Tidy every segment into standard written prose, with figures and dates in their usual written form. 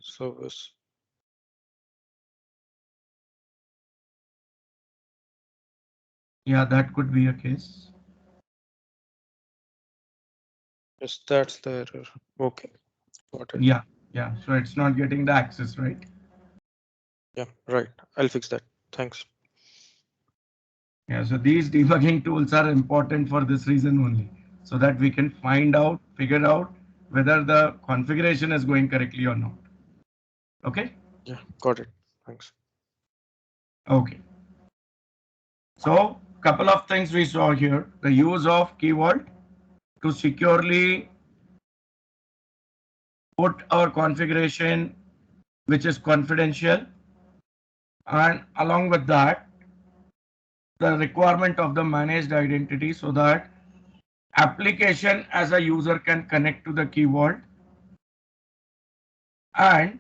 service. Yeah, that could be a case. Yes, that's the error. Okay, got it. Yeah, yeah. So it's not getting the access, right? Yeah, right. I'll fix that. Thanks. Yeah, so these debugging tools are important for this reason only, so that we can figure out whether the configuration is going correctly or not. Okay? Yeah, got it. Thanks. Okay. So, couple of things we saw here. The use of Key Vault to securely put our configuration which is confidential, and along with that, the requirement of the managed identity so that application as a user can connect to the Key Vault and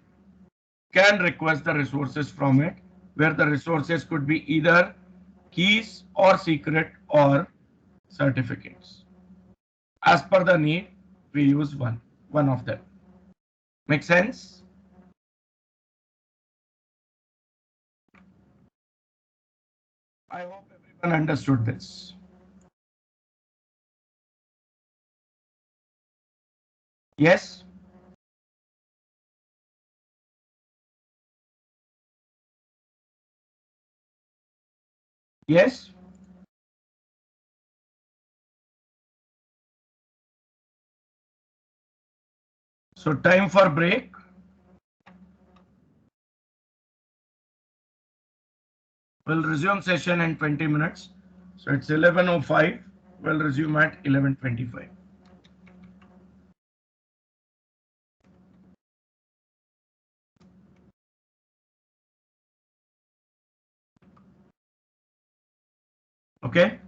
can request the resources from it, where the resources could be either keys or secret or certificates. As per the need, we use one of them. Make sense? I hope everyone understood this. Yes? Yes? So time for break. We'll resume session in 20 minutes. So it's 11:05. We'll resume at 11:25. Okay?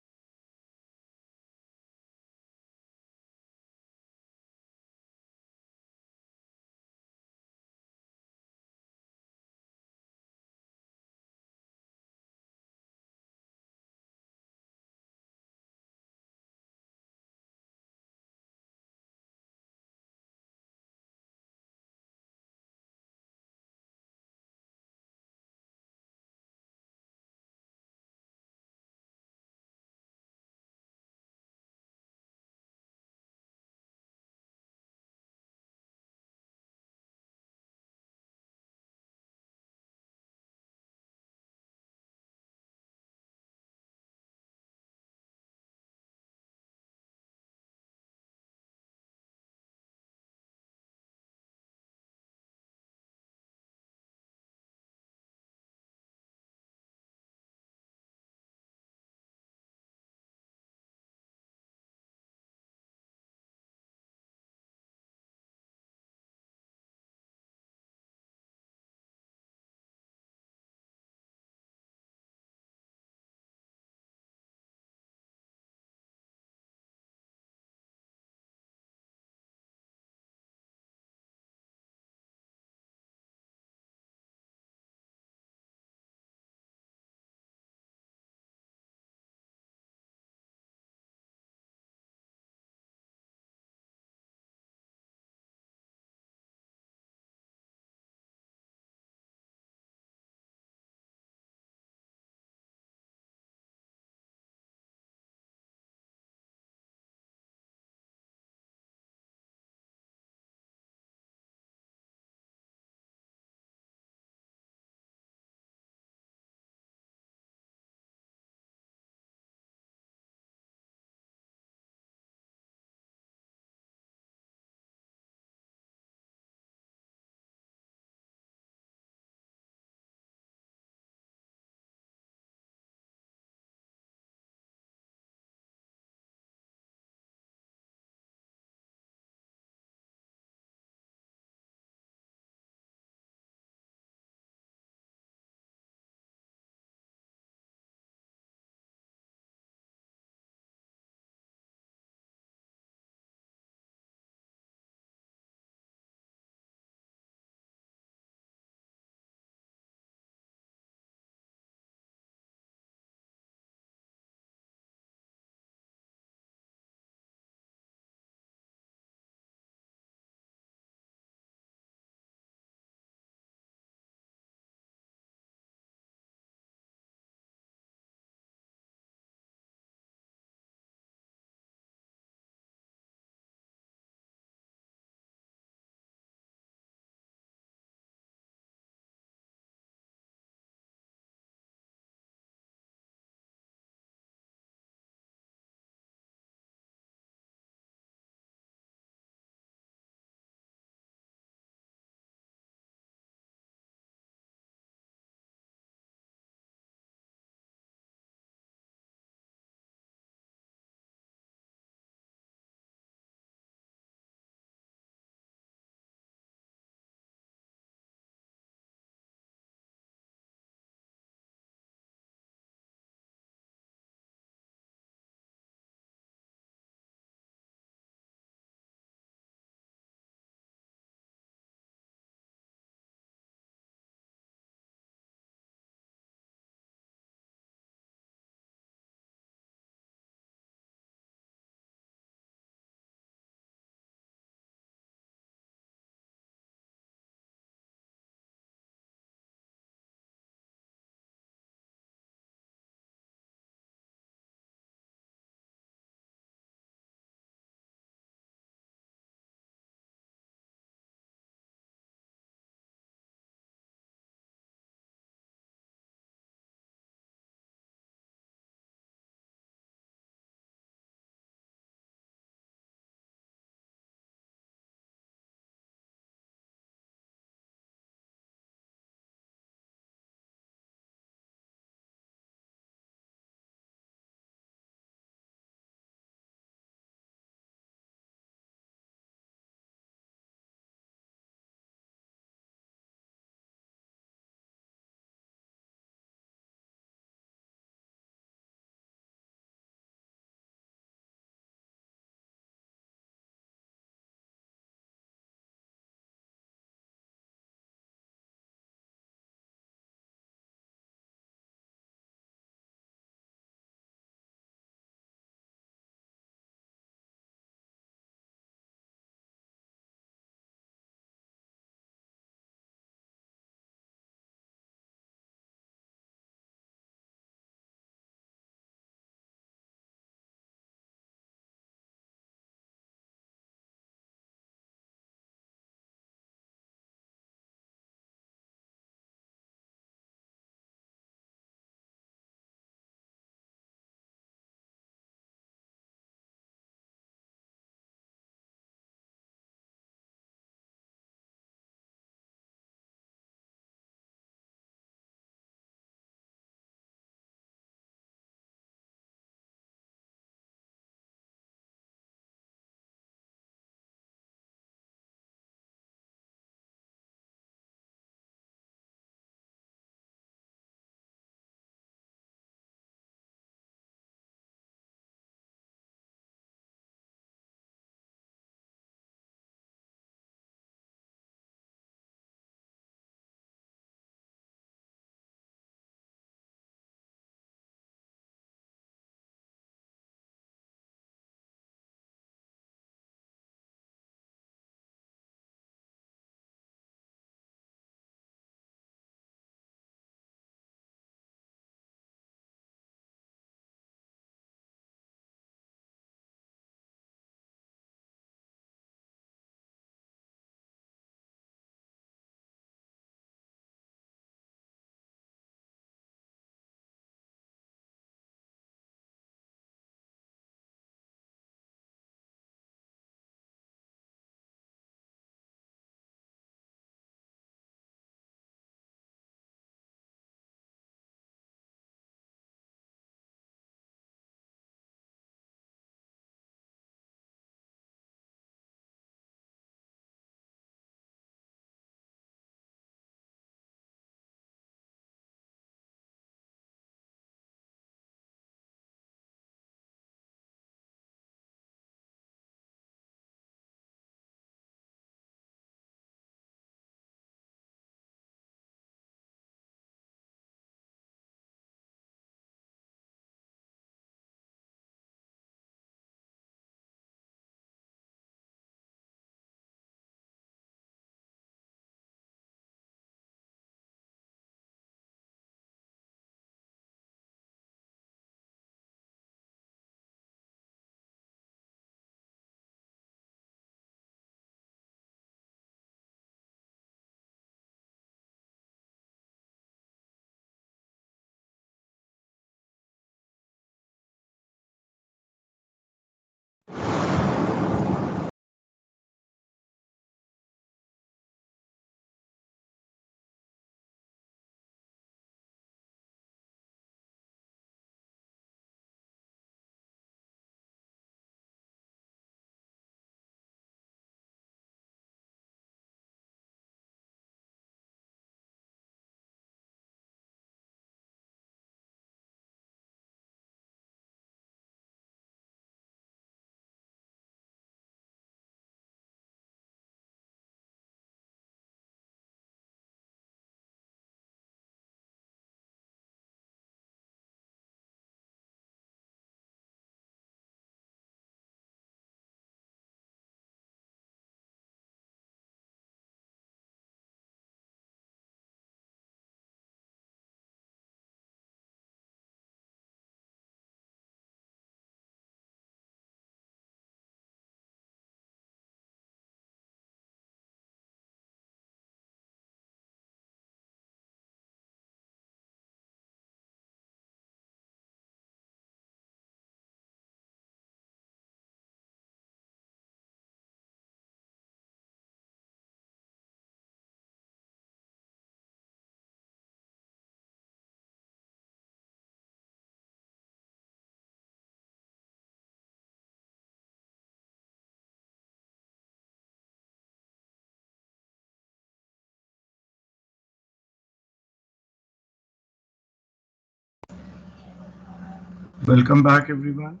Welcome back, everyone.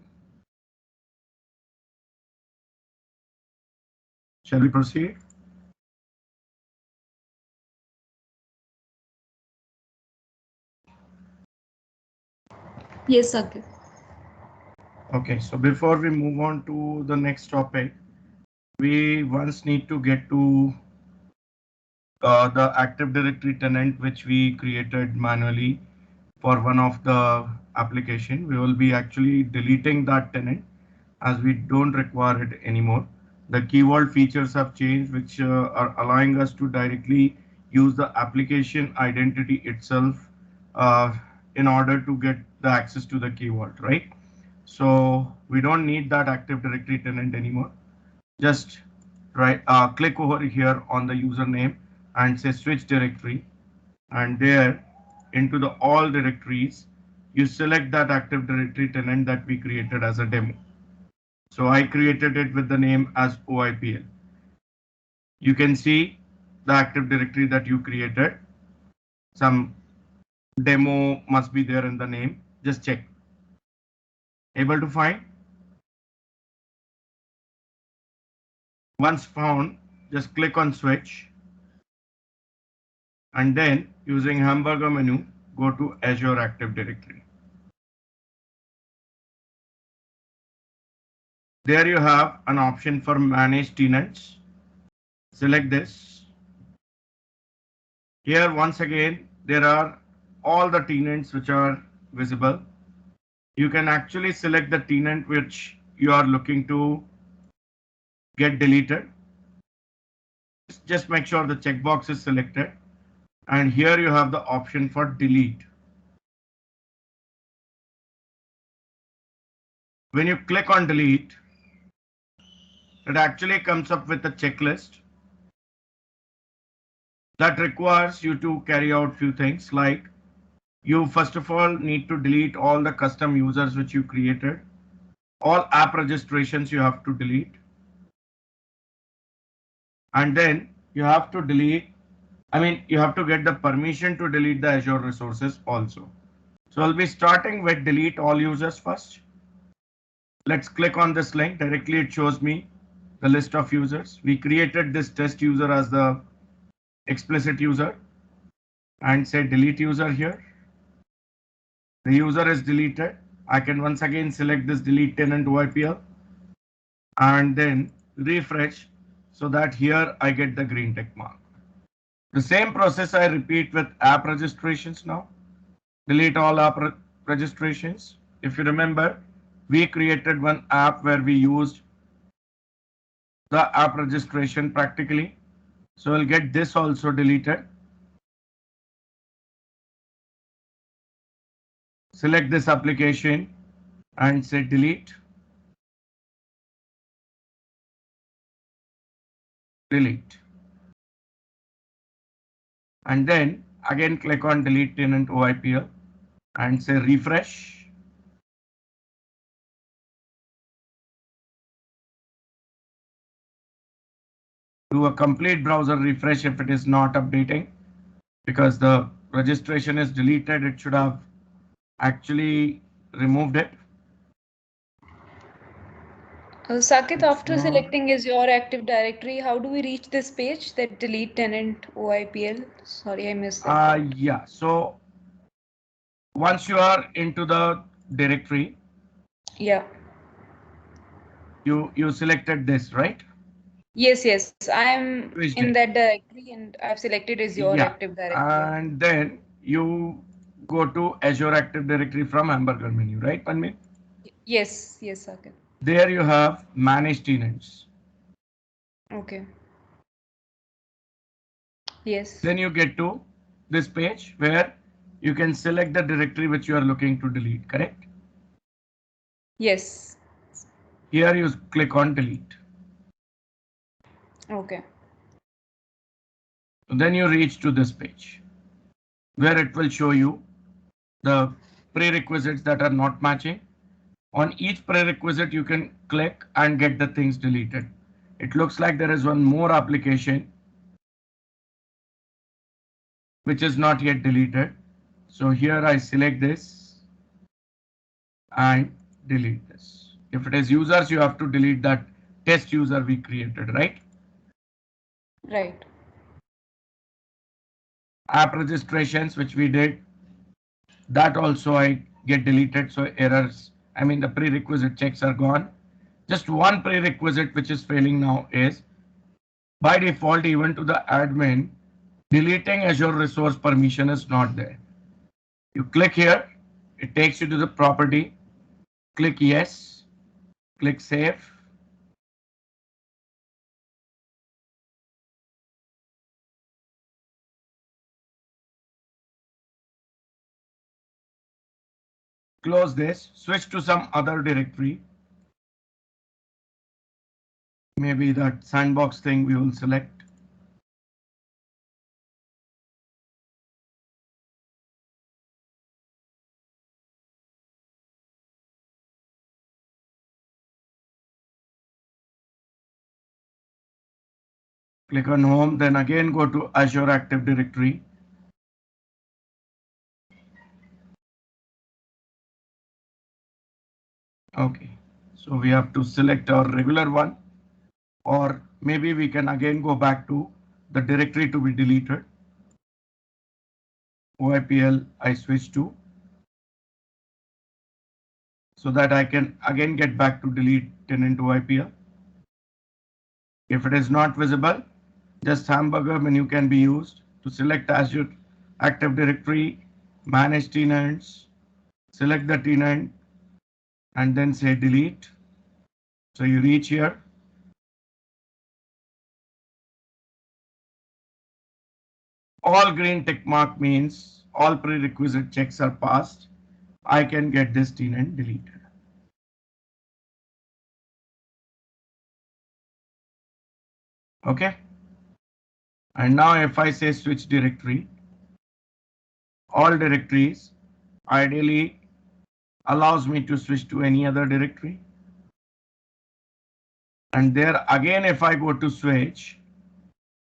Shall we proceed? Yes, Saket. Okay, so before we move on to the next topic, we once need to get to the Active Directory tenant which we created manually for one of the application. We will be actually deleting that tenant as we don't require it anymore. The key vault features have changed, which are allowing us to directly use the application identity itself uh, in order to get the access to the key vault, right? So we don't need that Active Directory tenant anymore. Just click over here on the username and say switch directory, and there into the all directories you select that Active Directory tenant that we created as a demo. So I created it with the name as OIPL. You can see the Active Directory that you created. Some demo must be there in the name. Just check. Able to find? Once found, just click on switch, and then using hamburger menu, go to Azure Active Directory. There you have an option for manage tenants. Select this. Here once again there are all the tenants which are visible. You can actually select the tenant which you are looking to get deleted. Just make sure the checkbox is selected, and here you have the option for delete. When you click on delete, it actually comes up with a checklist that requires you to carry out few things, like you first of all need to delete all the custom users which you created. All app registrations you have to delete, and then you have to delete, you have to get the permission to delete the Azure resources also. So I'll be starting with delete all users first. Let's click on this link. Directly it shows me the list of users. We created this test user as the explicit user and say delete user here. The user is deleted. I can once again select this delete tenant OIPL and then refresh so that here I get the green tick mark. The same process I repeat with app registrations now. Delete all app registrations. If you remember, we created one app where we used the app registration practically. So I'll get this also deleted. Select this application and say delete. Delete. And then again click on delete tenant OIPL and say refresh. Do a complete browser refresh if it is not updating, because the registration is deleted. It should have actually removed it. Saket, after Explore. selecting is your Active Directory, how do we reach this page that delete tenant OIPL? Sorry, I missed that part. Yeah, so once you are into the directory, Yeah. you selected this, right? Yes, I'm Switched in it. that directory and I've selected is your Yeah, Active Directory. and then you go to Azure Active Directory from hamburger menu, right, Panmit? Yes, Saket. There you have manage tenants. Okay. Yes. Then you get to this page where you can select the directory which you are looking to delete, correct? Yes. Here you click on delete. Okay. Then you reach to this page where it will show you the prerequisites that are not matching. On each prerequisite, you can click and get the things deleted. It looks like there is one more application which is not yet deleted. So here I select this and delete this. If it is users, you have to delete that test user we created, right? Right. App registrations, which we did, that also I get deleted. So errors, I mean the prerequisite checks are gone. Just one prerequisite which is failing now is by default, even to the admin, deleting Azure resource permission is not there. You click here, it takes you to the property, click yes, click save. Close this, switch to some other directory. Maybe that sandbox thing we will select. Click on home, then again go to Azure Active Directory. Okay, so we have to select our regular one, or maybe we can again go back to the directory to be deleted. OIPL I switch to, so that I can again get back to delete tenant OIPL. If it is not visible, just hamburger menu can be used to select Azure Active Directory, manage tenants, select the tenant, and then say delete. So you reach here. All green tick mark means all prerequisite checks are passed. I can get this tenant deleted. Okay. And now if I say switch directory, all directories ideally allows me to switch to any other directory. And there again, if I go to switch,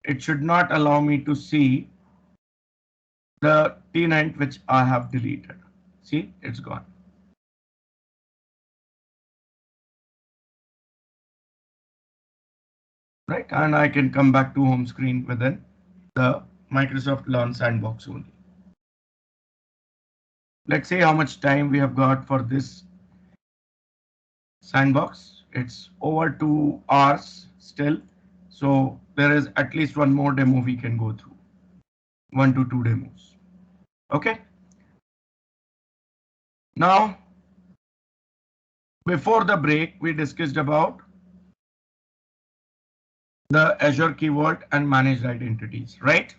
it should not allow me to see the tenant which I have deleted. See, it's gone. Right, and I can come back to home screen within the Microsoft Launch Sandbox only. Let's see how much time we have got for this sandbox. It's over 2 hours still, so there is at least one more demo we can go through. 1 to 2 demos. Okay. Now, before the break, we discussed about the Azure Key Vault and managed identities, right?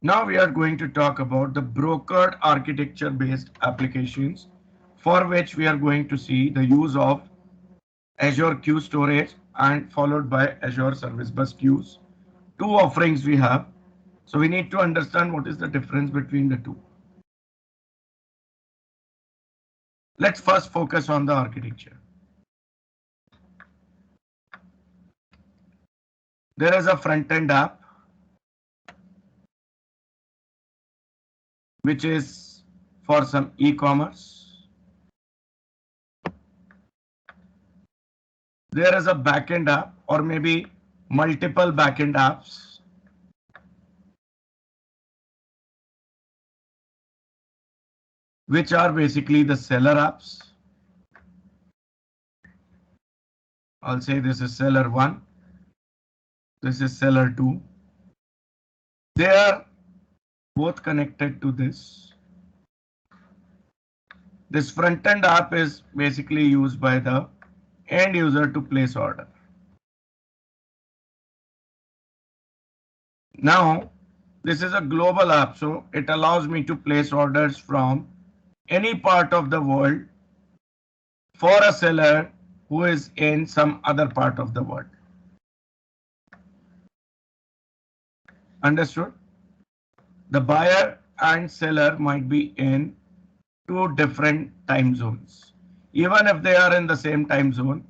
Now we are going to talk about the brokered architecture based applications, for which we are going to see the use of Azure Queue Storage and followed by Azure Service Bus Queues. Two offerings we have. So we need to understand what is the difference between the two. Let's first focus on the architecture. There is a front-end app which is for some e-commerce. There is a backend app or maybe multiple backend apps which are basically the seller apps. I'll say this is seller 1. This is seller 2. They are both connected to this. This front-end app is basically used by the end user to place order. Now, this is a global app, so it allows me to place orders from any part of the world for a seller who is in some other part of the world. Understood? The buyer and seller might be in 2 different time zones. Even if they are in the same time zone,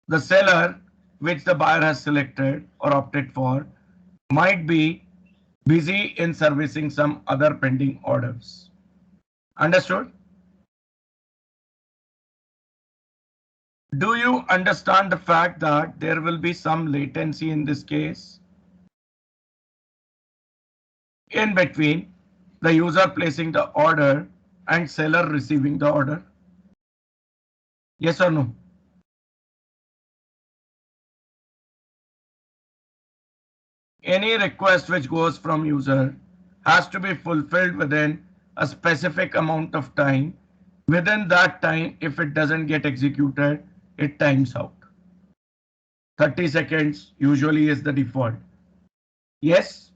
the seller which the buyer has selected or opted for might be busy in servicing some other pending orders. Understood? Do you understand the fact that there will be some latency in this case in between the user placing the order and seller receiving the order? Yes or no? Any request which goes from user has to be fulfilled within a specific amount of time. Within that time, if it doesn't get executed, it times out. 30 seconds usually is the default. Yes?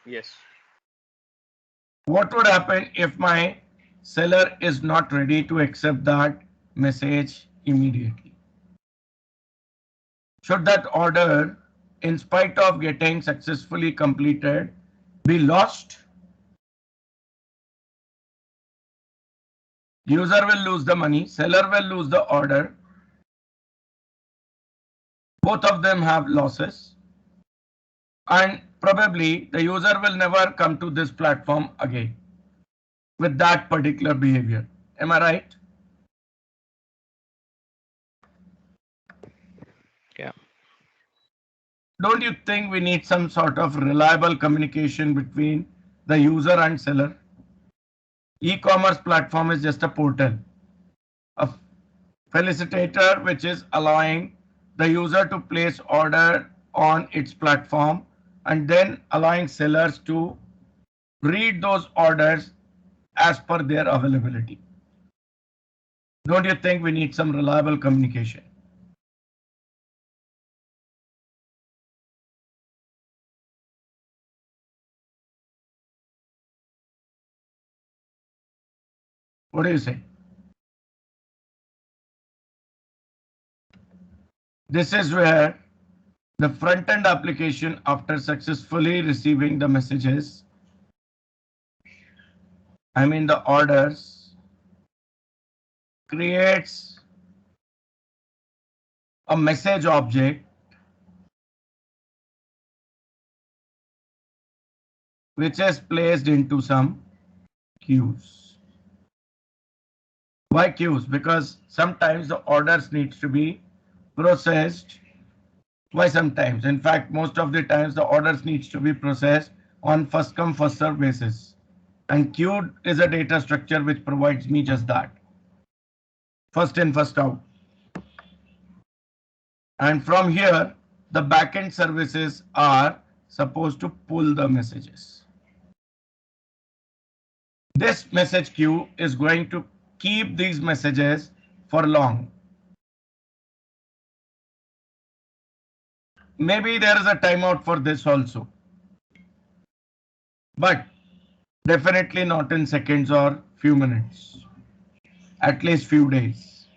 Yes. What would happen if my seller is not ready to accept that message immediately? Should that order, in spite of getting successfully completed, be lost? User will lose the money, seller will lose the order. Both of them have losses. And probably the user will never come to this platform again with that particular behavior. Am I right? Yeah. Don't you think we need some sort of reliable communication between the user and seller? E-commerce platform is just a portal, a facilitator which is allowing the user to place order on its platform and then allowing sellers to read those orders as per their availability. Don't you think we need some reliable communication? What do you say? This is where the front-end application, after successfully receiving the messages, I mean the orders, creates a message object which is placed into some queues. Why queues? Because sometimes the orders needs to be processed. Why sometimes? In fact, most of the times the orders needs to be processed on first come first serve basis. And queued is a data structure which provides me just that. First in, first out. And from here, the backend services are supposed to pull the messages. This message queue is going to keep these messages for long. Maybe there is a timeout for this also, but definitely not in seconds or few minutes, at least few days.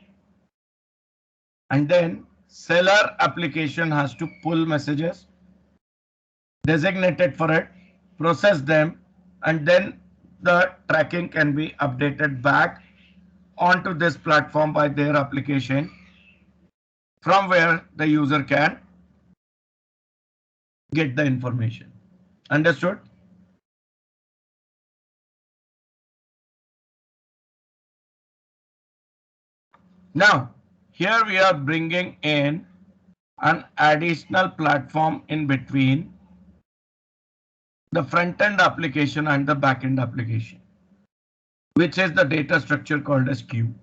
And then seller application has to pull messages designated for it, process them, and then the tracking can be updated back onto this platform by their application, from where the user can get the information. Understood? Now, here we are bringing in an additional platform in between the front-end application and the back-end application, which is the data structure called as queue.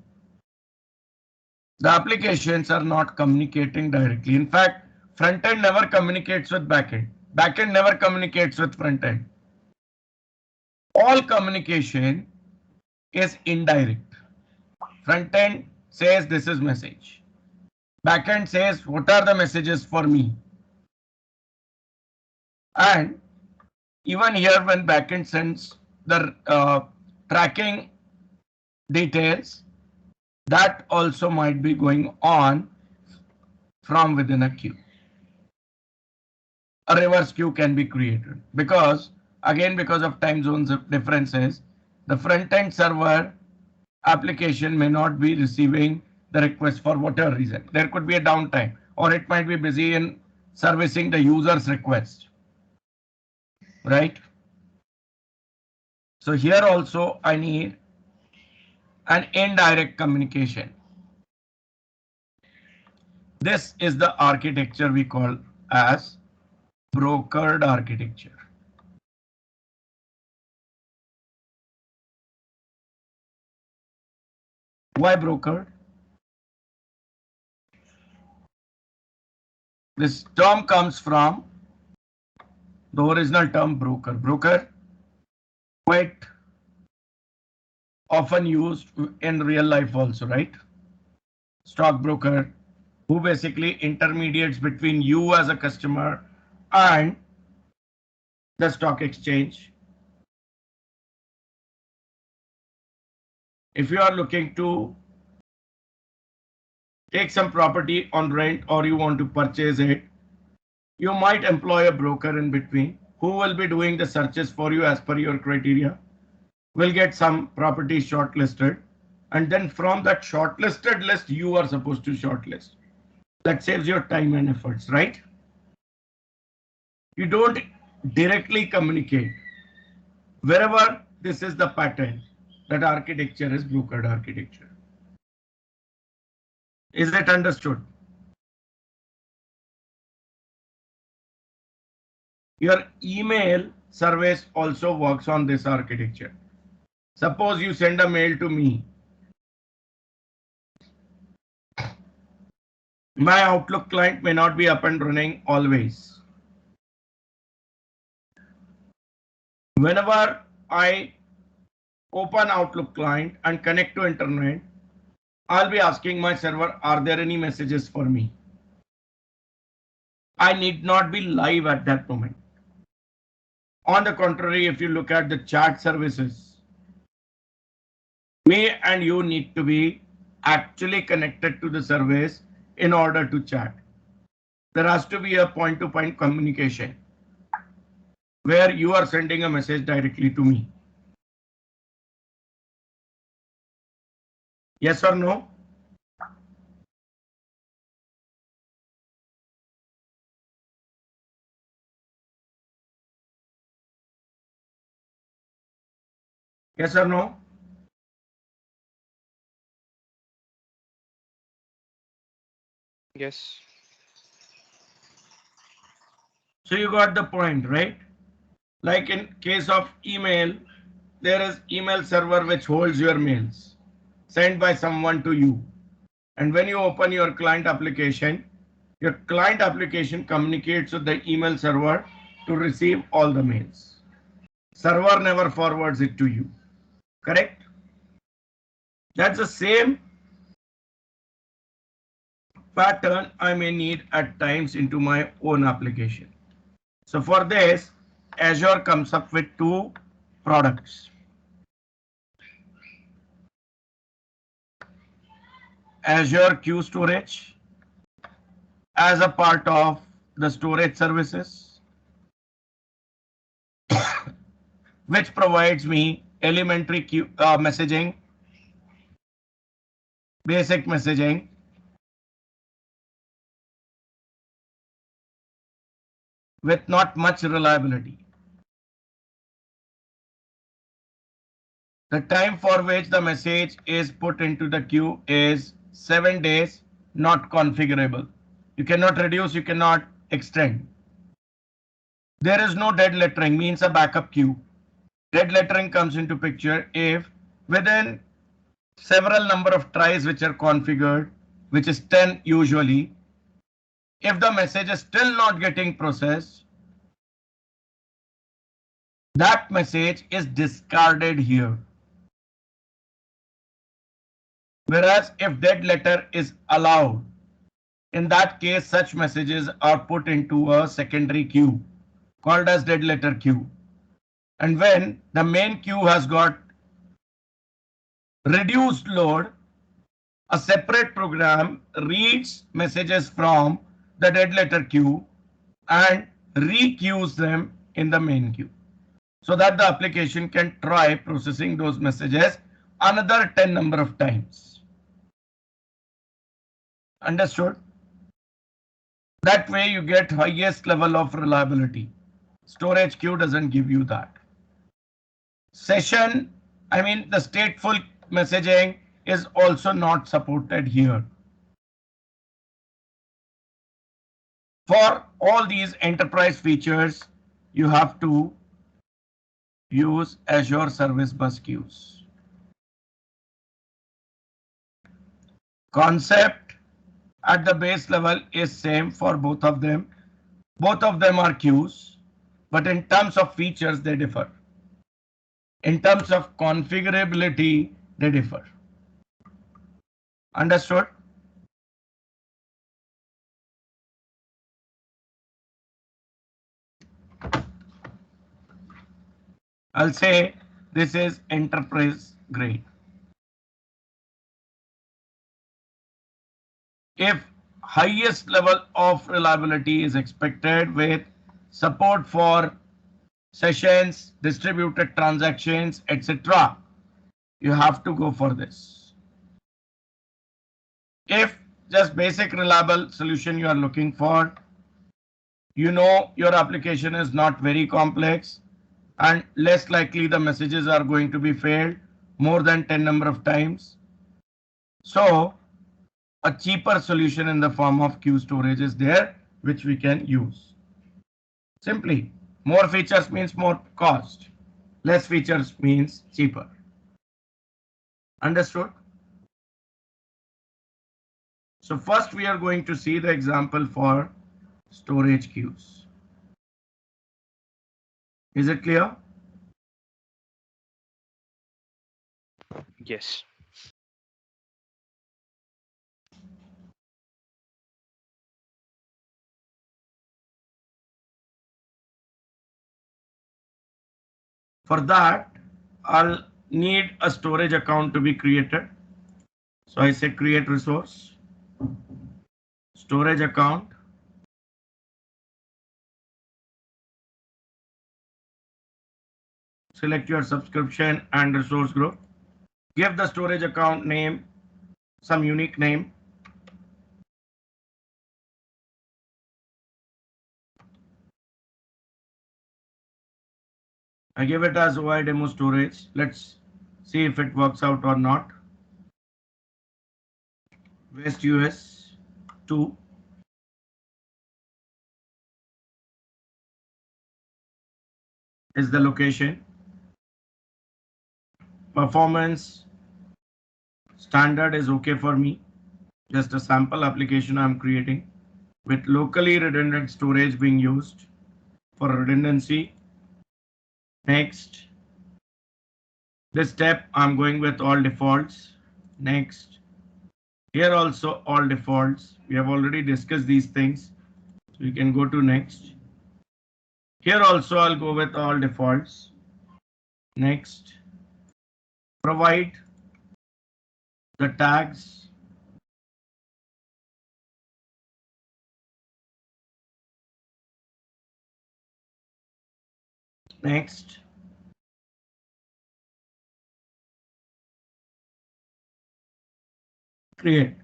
The applications are not communicating directly. In fact, front-end never communicates with back-end. Back-end never communicates with front-end. All communication is indirect. Front-end says this is message. Backend says what are the messages for me. And even here when backend sends the tracking details, that also might be going on from within a queue. A reverse queue can be created because again, because of time zones differences, the front-end server application may not be receiving the request for whatever reason. There could be a downtime, or it might be busy in servicing the user's request, right? So here also I need and indirect communication. This is the architecture we call as brokered architecture. Why brokered? This term comes from the original term broker. Broker, quite often used in real life also, right? Stockbroker, who basically intermediates between you as a customer and the stock exchange. If you are looking to take some property on rent or you want to purchase it, you might employ a broker in between who will be doing the searches for you as per your criteria, will get some property shortlisted, and then from that shortlisted list, you are supposed to shortlist. That saves your time and efforts, right? You don't directly communicate. Wherever this is the pattern, that architecture is brokered architecture. Is it understood? Your email service also works on this architecture. Suppose you send a mail to me. My Outlook client may not be up and running always. Whenever I open Outlook client and connect to internet, I'll be asking my server, are there any messages for me? I need not be live at that moment. On the contrary, if you look at the chat services, me and you need to be actually connected to the service in order to chat. There has to be a point-to-point communication where you are sending a message directly to me. Yes or no? Yes or no? Yes. So you got the point, right? Like in case of email, there is email server which holds your mails sent by someone to you. And when you open your client application communicates with the email server to receive all the mails. Server never forwards it to you. Correct? That's the same pattern I may need at times into my own application. So for this, Azure comes up with two products. Azure Queue Storage as a part of the storage services, which provides me elementary queue, messaging, basic messaging, with not much reliability. The time for which the message is put into the queue is 7 days, not configurable. You cannot reduce, you cannot extend. There is no dead lettering, means a backup queue. Dead lettering comes into picture if within several number of tries which are configured, which is 10 usually, if the message is still not getting processed, that message is discarded here. Whereas if dead letter is allowed, in that case, such messages are put into a secondary queue called as dead letter queue. And when the main queue has got reduced load, a separate program reads messages from the dead letter queue and re-queues them in the main queue, so that the application can try processing those messages another 10 number of times. Understood? That way you get highest level of reliability. Storage queue doesn't give you that. Session, I mean the stateful messaging is also not supported here. For all these enterprise features, you have to use Azure Service Bus queues. Concept at the base level is same for both of them. Both of them are queues, but in terms of features, they differ. In terms of configurability, they differ. Understood? I'll say this is enterprise grade. If highest level of reliability is expected with support for sessions, distributed transactions, etc., you have to go for this. If just basic reliable solution you are looking for, you know your application is not very complex and less likely the messages are going to be failed more than 10 number of times. So a cheaper solution in the form of queue storage is there, which we can use. Simply, more features means more cost. Less features means cheaper. Understood? So first we are going to see the example for storage queues. Is it clear? Yes. For that, I'll need a storage account to be created. So I say create resource, storage account. Select your subscription and resource group. Give the storage account name some unique name. I give it as OI demo storage. Let's see if it works out or not. West US 2. Is the location. Performance standard is okay for me. Just a sample application I'm creating with locally redundant storage being used for redundancy. Next. This step I'm going with all defaults. Next. Here also all defaults. We have already discussed these things. So we can go to next. Here also I'll go with all defaults. Next. Provide the tags. Next. Create.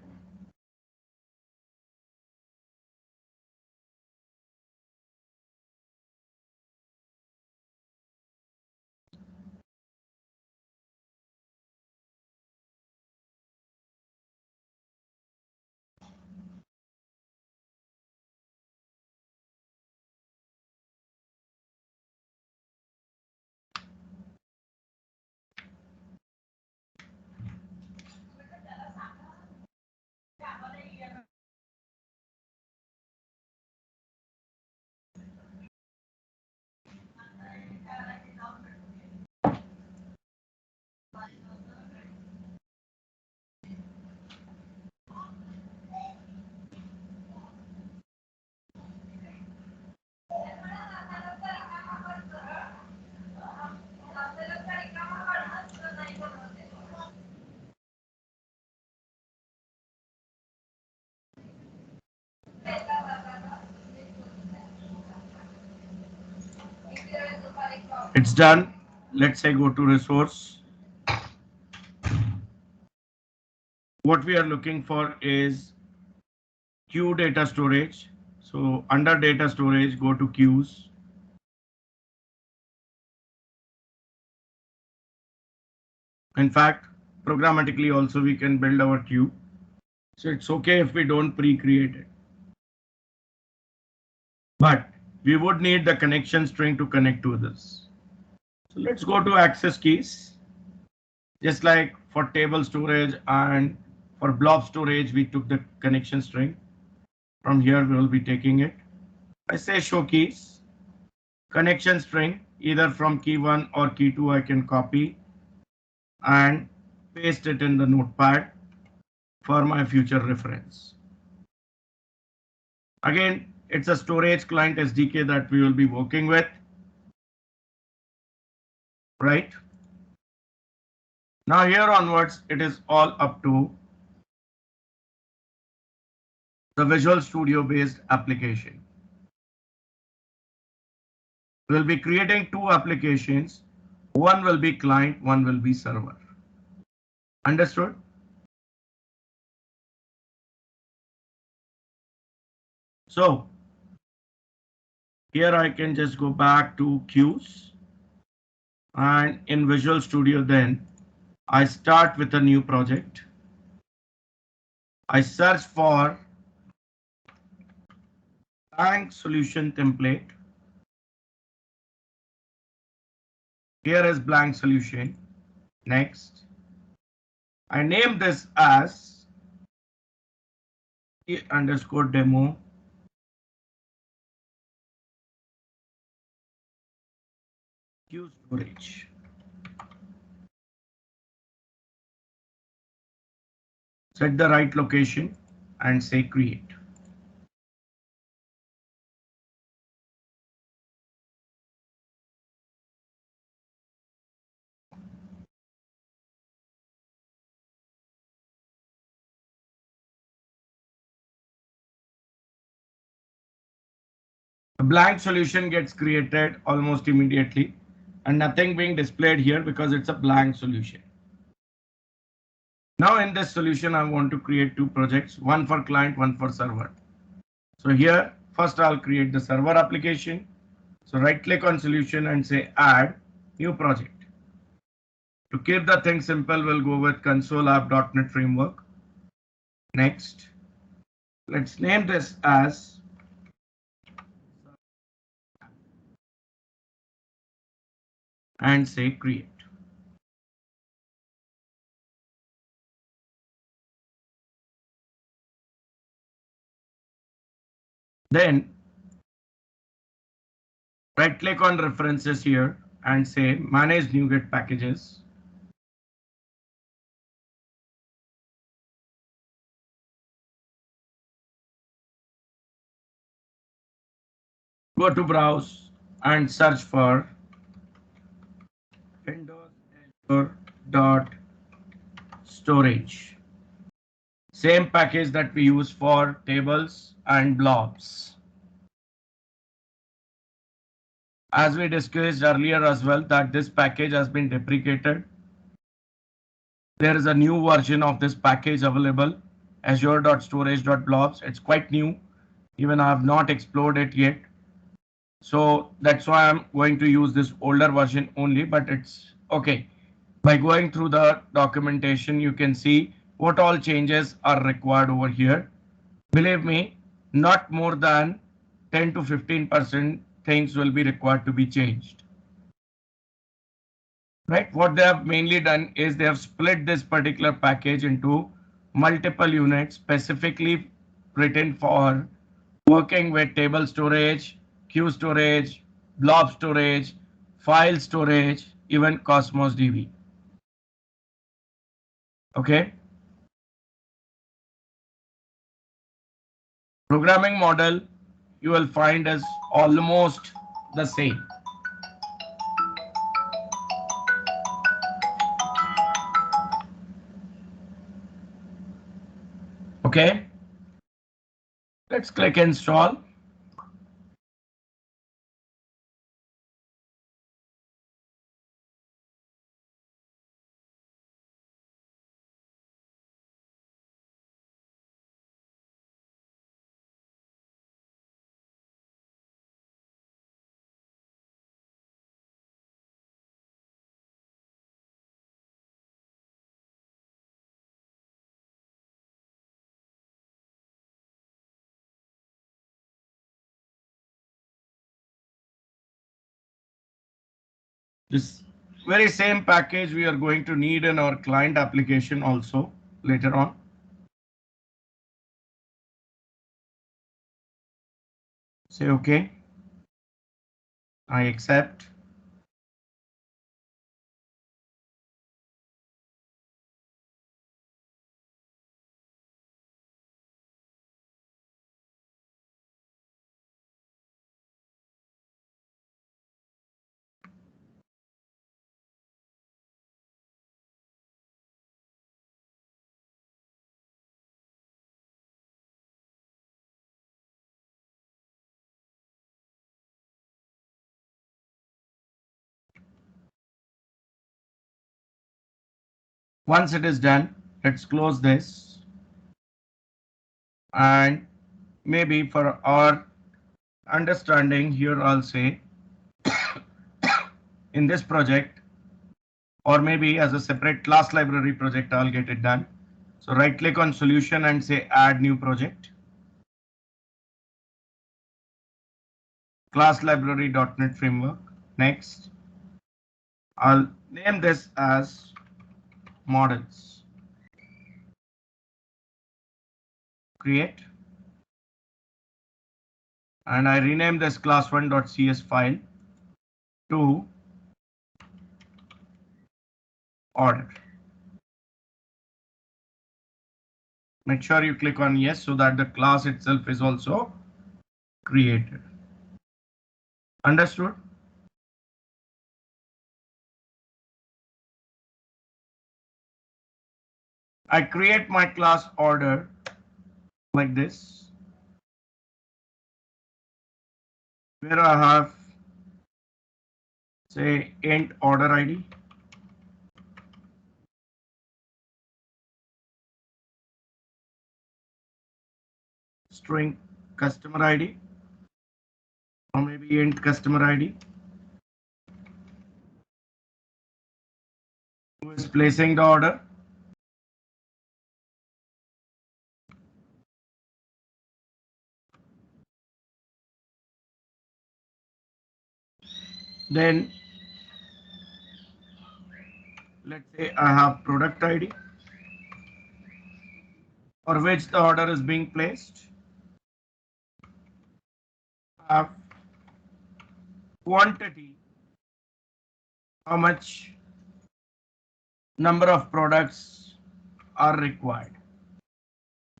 It's done. Let's say go to resource. What we are looking for is queue data storage. So under data storage, go to queues. In fact, programmatically also we can build our queue. So it's okay if we don't pre-create it. But we would need the connection string to connect to this. So let's go to access keys. Just like for table storage and for blob storage, we took the connection string. From here, we will be taking it. I say show keys, connection string, either from key 1 or key 2, I can copy and paste it in the notepad for my future reference. Again, it's a storage client SDK that we will be working with, right? Now here onwards, it is all up to the Visual Studio based application. We'll be creating two applications. One will be client, one will be server. Understood? So here I can just go back to queues, and in Visual Studio then I start with a new project. I search for blank solution template. Here is blank solution. Next, I name this as underscore demo queue storage. Set the right location and say create. A blank solution gets created almost immediately and nothing being displayed here because it's a blank solution. Now in this solution, I want to create two projects, one for client, one for server. So here, first I'll create the server application. So right click on solution and say add new project. To keep the thing simple, we'll go with console app.NET framework. Next, let's name this as and say create. Then right click on references here and say manage NuGet packages. Go to browse and search for Windows Azure dot storage. Same package that we use for tables and blobs. As we discussed earlier as well, that this package has been deprecated. There is a new version of this package available, azure.storage.blobs. It's quite new. Even I have not explored it yet. So that's why I'm going to use this older version only, but it's okay. By going through the documentation, you can see what all changes are required over here. Believe me, not more than 10 to 15% things will be required to be changed. Right? What they have mainly done is they have split this particular package into multiple units specifically written for working with table storage, queue storage, blob storage, file storage, even Cosmos DB. Okay. Programming model you will find is almost the same. Okay. Let's click install. This very same package we are going to need in our client application also later on. Say okay. I accept. Once it is done, let's close this. And maybe for our understanding here, I'll say in this project, or maybe as a separate class library project, I'll get it done. So right click on solution and say add new project. Class library.NET framework. Next, I'll name this as models. Create. And I rename this class1.cs file to order. Make sure you click on yes so that the class itself is also created. Understood? I create my class order like this, where I have say int order ID, string customer ID, or maybe int customer ID, who is placing the order. Then let's say I have product ID for which the order is being placed. I have quantity, how much number of products are required.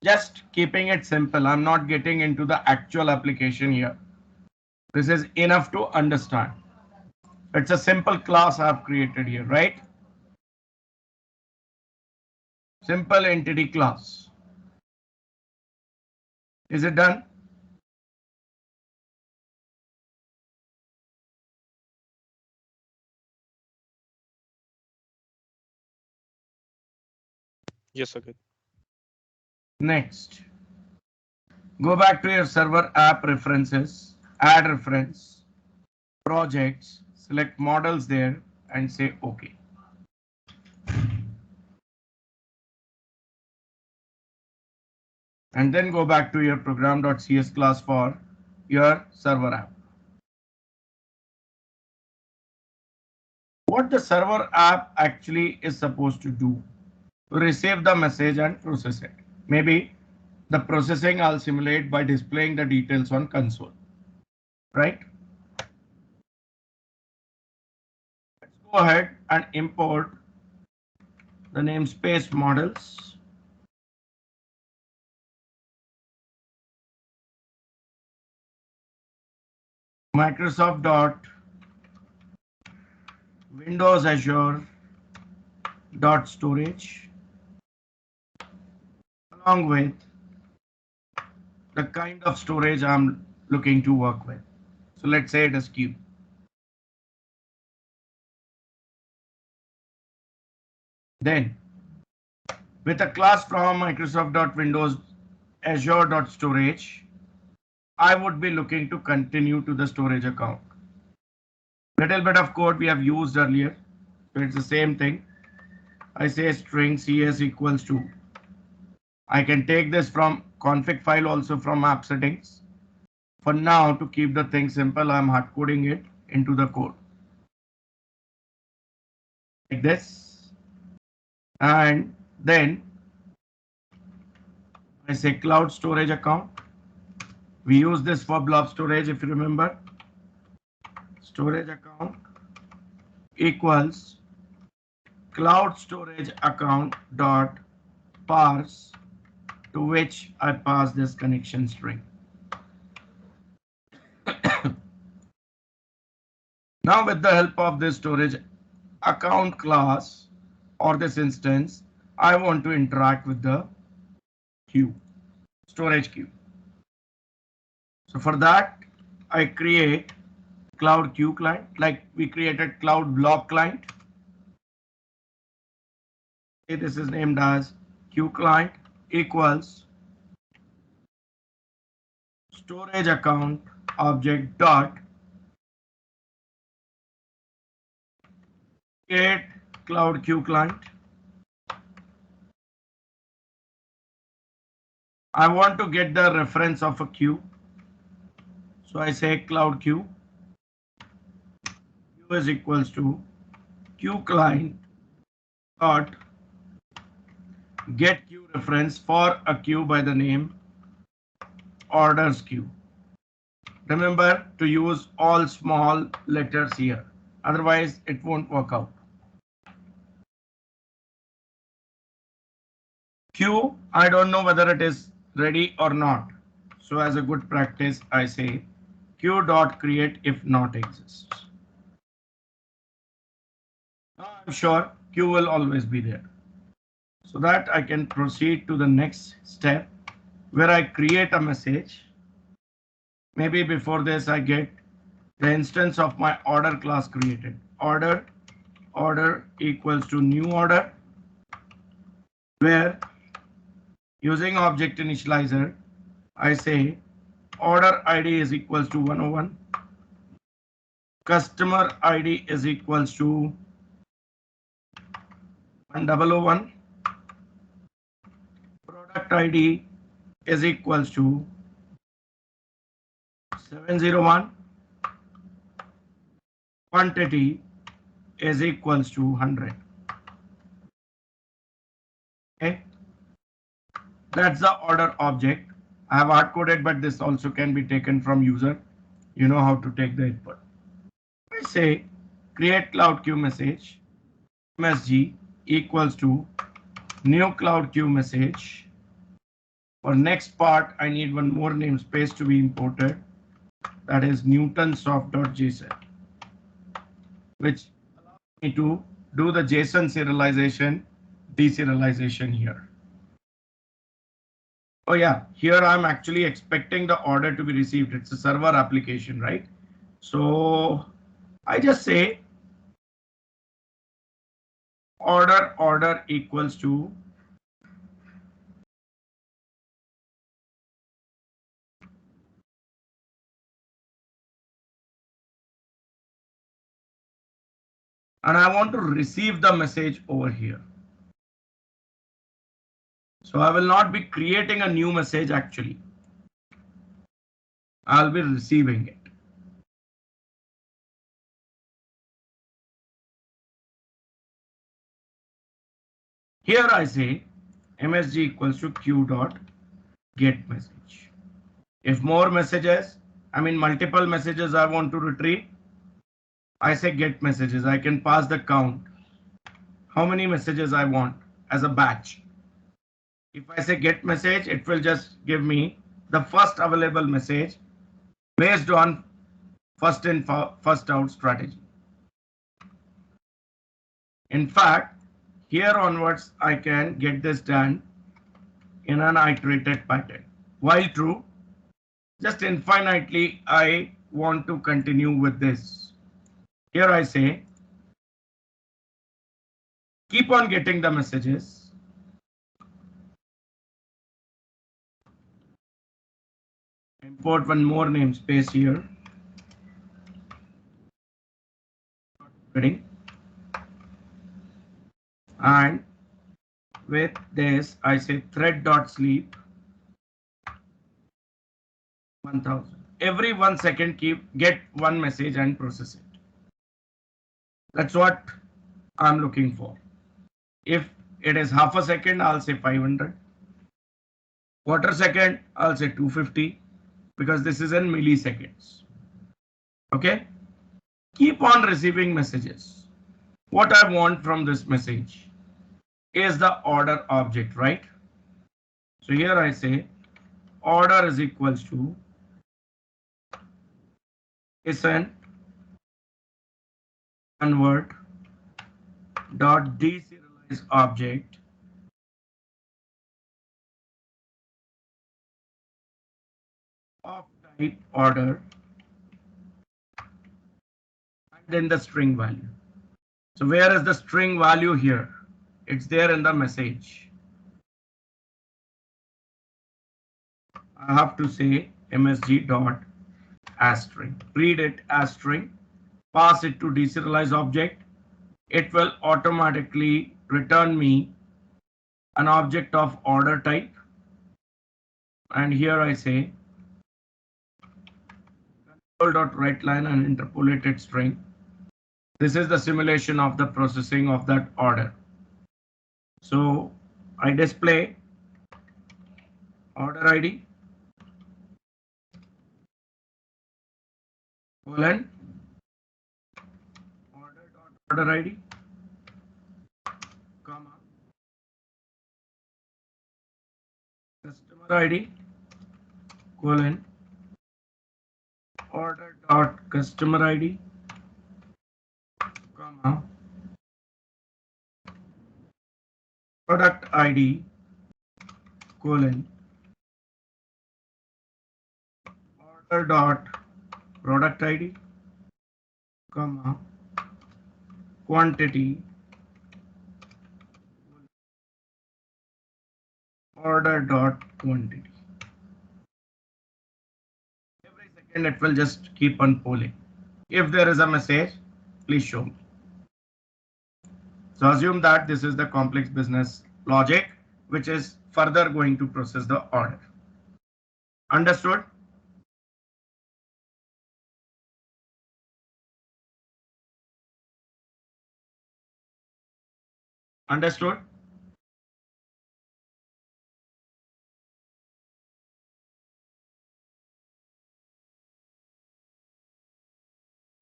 Just keeping it simple. I'm not getting into the actual application here. This is enough to understand. It's a simple class I've created here, right? Simple entity class. Is it done? Yes, okay. Next, go back to your server app references, add reference, projects, select models there and say OK. And then go back to your program.cs class for your server app. What the server app actually is supposed to do? Receive the message and process it. Maybe the processing I'll simulate by displaying the details on console, right? Let's go ahead and import the namespace models. Microsoft dot Windows Azure dot storage along with the kind of storage I'm looking to work with. So let's say it is cube. Then with a class from Microsoft.Windows Azure.storage, I would be looking to continue to the storage account. Little bit of code we have used earlier. So it's the same thing. I say string cs equals to. I can take this from config file also from app settings. For now, to keep the thing simple, I'm hard coding it into the code. like this, and then I say cloud storage account. We use this for blob storage, if you remember. Storage account equals cloud storage account dot parse, to which I pass this connection string. Now with the help of this storage account class or this instance, I want to interact with the queue, storage queue. So for that, I create cloud queue client, like we created cloud blob client. This is named as queue client equals storage account object dot create cloud queue client. I want to get the reference of a queue. So I say cloud queue. Queue is equals to queue client dot get queue reference for a queue by the name orders queue. Remember to use all small letters here, otherwise it won't work out. Queue, I don't know whether it is ready or not. So as a good practice, I say queue dot create if not exists. Now I'm sure queue will always be there. So that I can proceed to the next step where I create a message. Maybe before this I get the instance of my order class created. Order equals to new order, where using object initializer, I say order ID is equals to 101, customer ID is equals to 1001, product ID is equals to 701, quantity is equals to 100. Okay, that's the order object. I have hard coded, but this also can be taken from user. You know how to take the input. I say create cloud queue message msg equals to new cloud queue message. For next part, I need one more namespace to be imported. That is newtonsoft.json, which allows me to do the JSON serialization, deserialization here. Oh yeah, here I'm actually expecting the order to be received. It's a server application, right? So I just say order equals to and I want to receive the message over here. So I will not be creating a new message actually. I'll be receiving it. Here I say msg equals to queue dot get message. If more messages, I mean multiple messages I want to retrieve, I say get messages. I can pass the count, how many messages I want as a batch. If I say get message, it will just give me the first available message based on first in, first out strategy. In fact, here onwards, I can get this done in an iterated pattern. While true, just infinitely, I want to continue with this. Here I say, keep on getting the messages. Import one more namespace here. And with this, I say thread.sleep 1000. Every 1 second, get one message and process it. That's what I'm looking for. If it is half a second, I'll say 500. Quarter second, I'll say 250 because this is in milliseconds. Okay. Keep on receiving messages. What I want from this message is the order object, right? So here I say order is equals to isn't convert dot deserialize object of type order and then the string value. So where is the string value here? It's there in the message. I have to say msg dot as string. Read it as string. Pass it to deserialize object. It will automatically return me an object of order type. And here I say control.writeLine and interpolated string. This is the simulation of the processing of that order. So I display order ID colon order ID comma customer ID colon order dot customer ID comma product ID colon order dot product ID comma quantity order dot quantity. Every second it will just keep on polling. If there is a message, please show me. So assume that this is the complex business logic which is further going to process the order. Understood? Understood?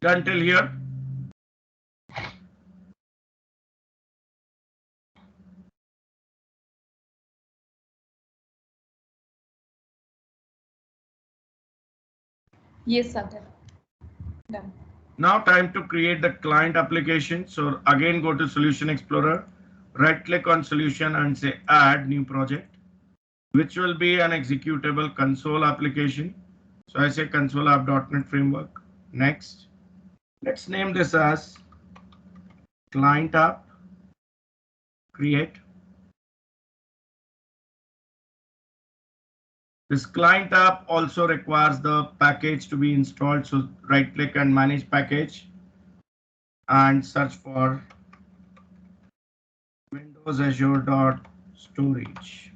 Until here? Yes, Sagar. Done. Now time to create the client application. So again go to Solution Explorer, right click on solution and say add new project, which will be an executable console application. So I say console app.NET framework. Next, let's name this as client app. Create. This client app also requires the package to be installed. So right click and manage package and search for Windows Azure.storage.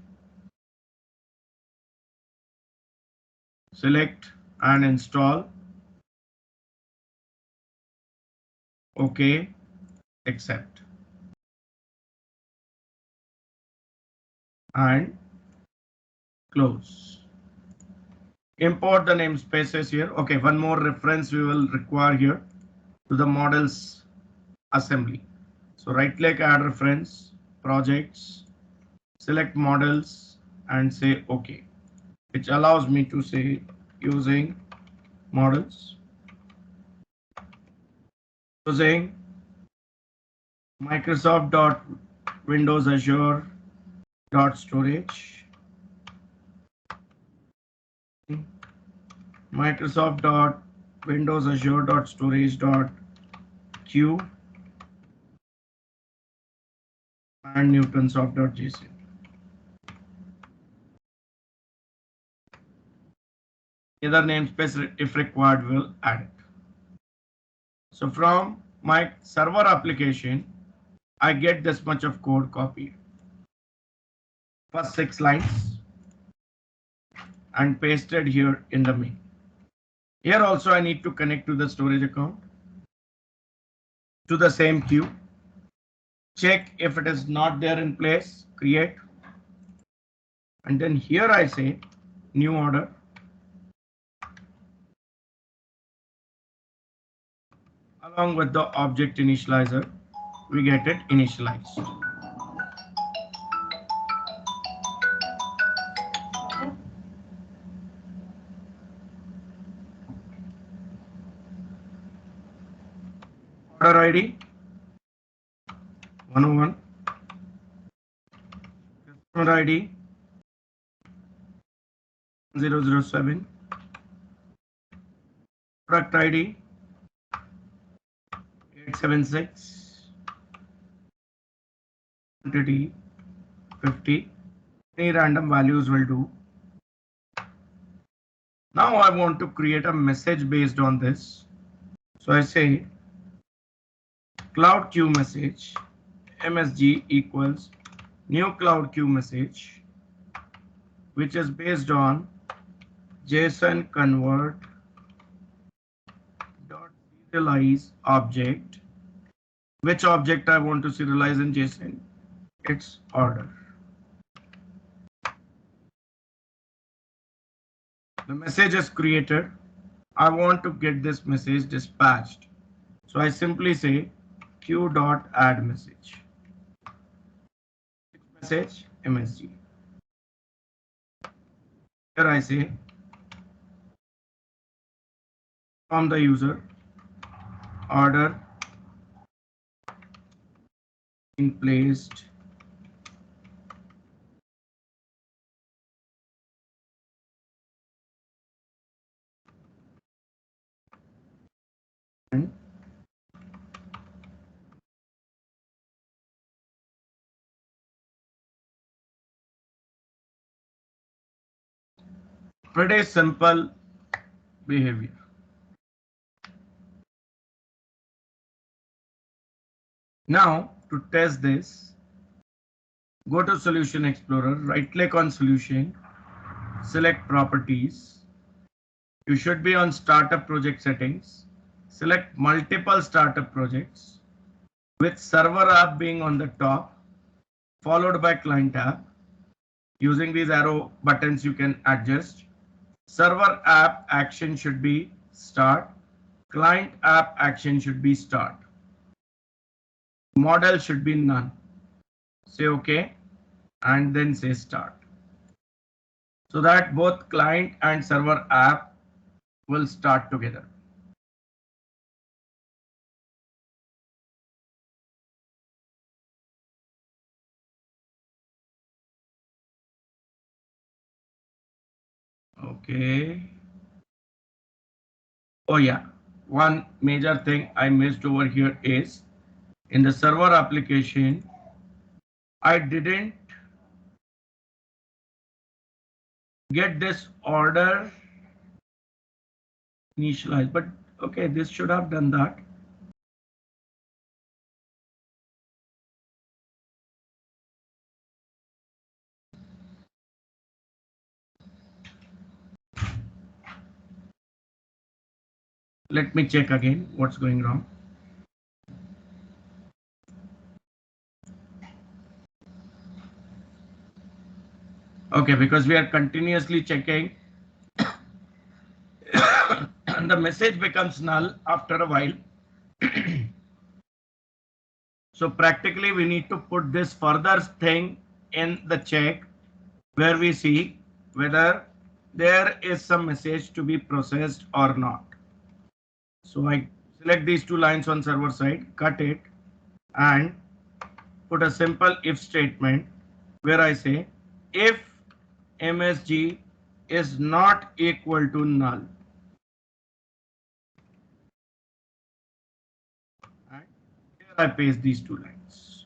Select and install. OK, accept. And close. Import the namespaces here. Okay, one more reference we will require here to the models assembly. So right click, add reference, projects, select models and say OK, which allows me to say using models, using Microsoft.Windows Azure.storage, Microsoft.Windows Azure.storage.q and Newtonsoft.json. Either namespace if required will add it. So from my server application, I get this much of code copied. First 6 lines and pasted here in the main. Here also I need to connect to the storage account to the same queue. check if it is not there in place, create. And then here I say new order. Along with the object initializer, we get it initialized. Order ID 101, customer ID 007, product ID 876, quantity 50. Any random values will do. Now I want to create a message based on this. So I say cloud queue message msg equals new cloud queue message, which is based on JSON convert dot serialize object. Which object I want to serialize in JSON? Its order. The message is created. I want to get this message dispatched. So I simply say queue dot add message. Message MSG. Here I say from the user order being placed and pretty simple behavior. Now to test this, go to Solution Explorer, right click on Solution, select Properties. You should be on Startup Project Settings. Select multiple startup projects with Server App being on the top, followed by Client App. Using these arrow buttons you can adjust. Server app action should be start. Client app action should be start. Model should be none. Say OK and then say start. So that both client and server app will start together. Okay. Oh yeah, one major thing I missed over here is in the server application, I didn't get this order initialized, but okay, this should have done that. Let me check again what's going wrong. Okay, because we are continuously checking and the message becomes null after a while. So practically we need to put this further thing in the check where we see whether there is some message to be processed or not. So I select these two lines on server side, cut it and put a simple if statement where I say if MSG is not equal to null. And here I paste these two lines.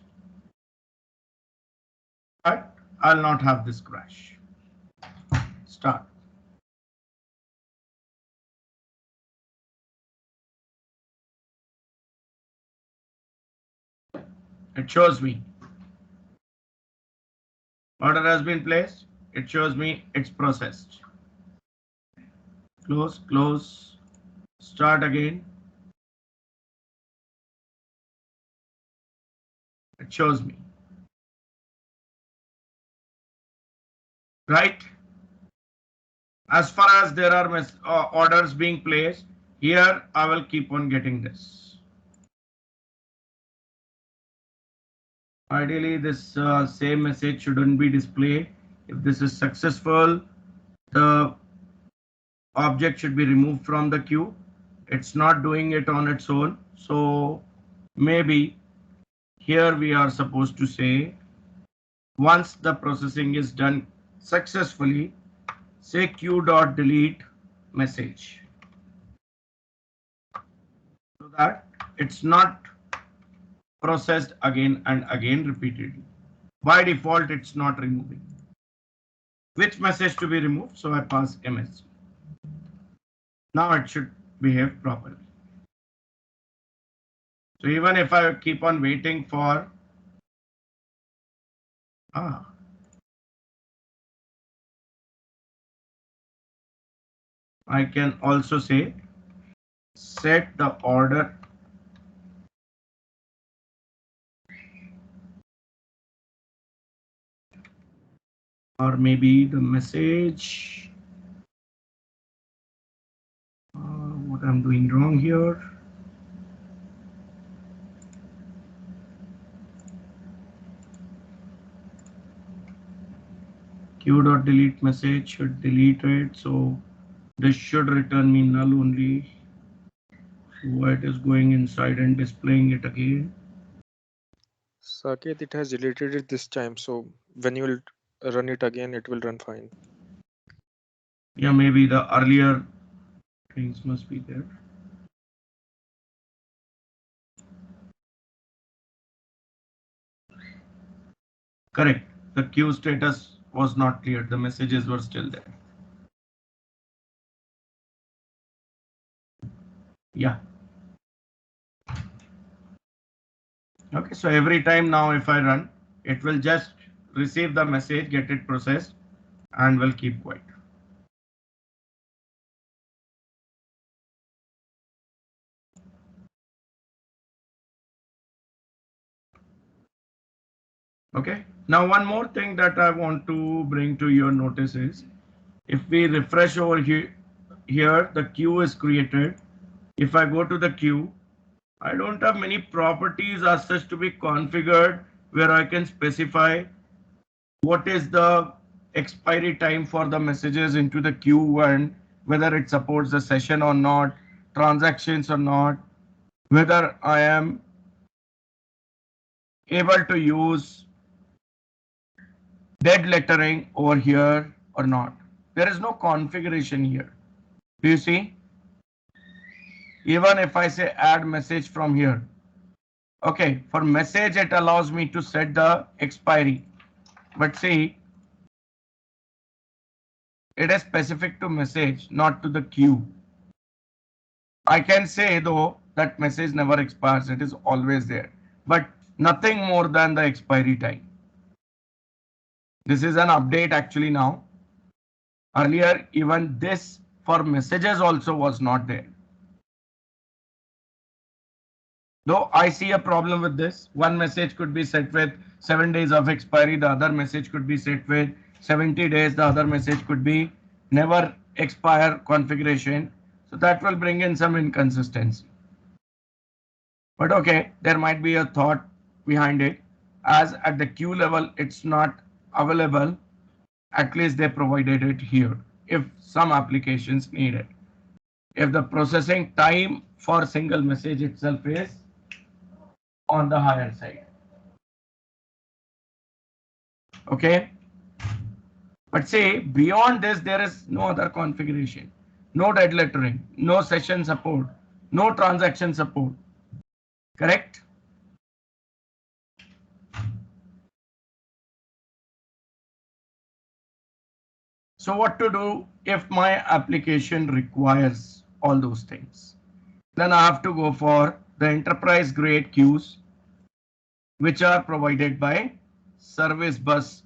But I'll not have this crash. Start. It shows me order has been placed. It shows me it's processed. Close, close, start again. It shows me. Right? As far as there are orders being placed, here I will keep on getting this. Ideally, this same message shouldn't be displayed. If this is successful, the object should be removed from the queue. It's not doing it on its own. So maybe here we are supposed to say, once the processing is done successfully, say queue.delete message, so that it's not processed again and again repeatedly. By default, it's not removing. Which message to be removed? So I pass MS. Now it should behave properly. So even if I keep on waiting for I can also say set the order or maybe the message. What I'm doing wrong here. Queue.delete message should delete it. So this should return me null only. So it is going inside and displaying it again. Saket, it has deleted it this time, so when you will run it again, it will run fine. Yeah, maybe the earlier things must be there. Correct. The queue status was not cleared. The messages were still there. Yeah. Okay, so every time now if I run, it will just receive the message, get it processed, and will keep quiet. Okay, now one more thing that I want to bring to your notice is, if we refresh over here, the queue is created. If I go to the queue, I don't have many properties as such to be configured where I can specify what is the expiry time for the messages into the queue and whether it supports the session or not, transactions or not, whether I am able to use dead lettering over here or not. There is no configuration here. Do you see? Even if I say add message from here. Okay, for message, it allows me to set the expiry. But see, it is specific to message, not to the queue. I can say though that message never expires, it is always there, but nothing more than the expiry time. This is an update actually now. Earlier, even this for messages also was not there. Though I see a problem with this. One message could be set with 7 days of expiry, the other message could be set with 70 days, the other message could be never expire configuration. So that will bring in some inconsistency. But okay, there might be a thought behind it, as at the queue level it's not available, at least they provided it here if some applications need it. If the processing time for single message itself is on the higher side. Okay, but say beyond this there is no other configuration, no dead lettering, no session support, no transaction support. Correct? So what to do if my application requires all those things? Then I have to go for the enterprise grade queues, which are provided by service bus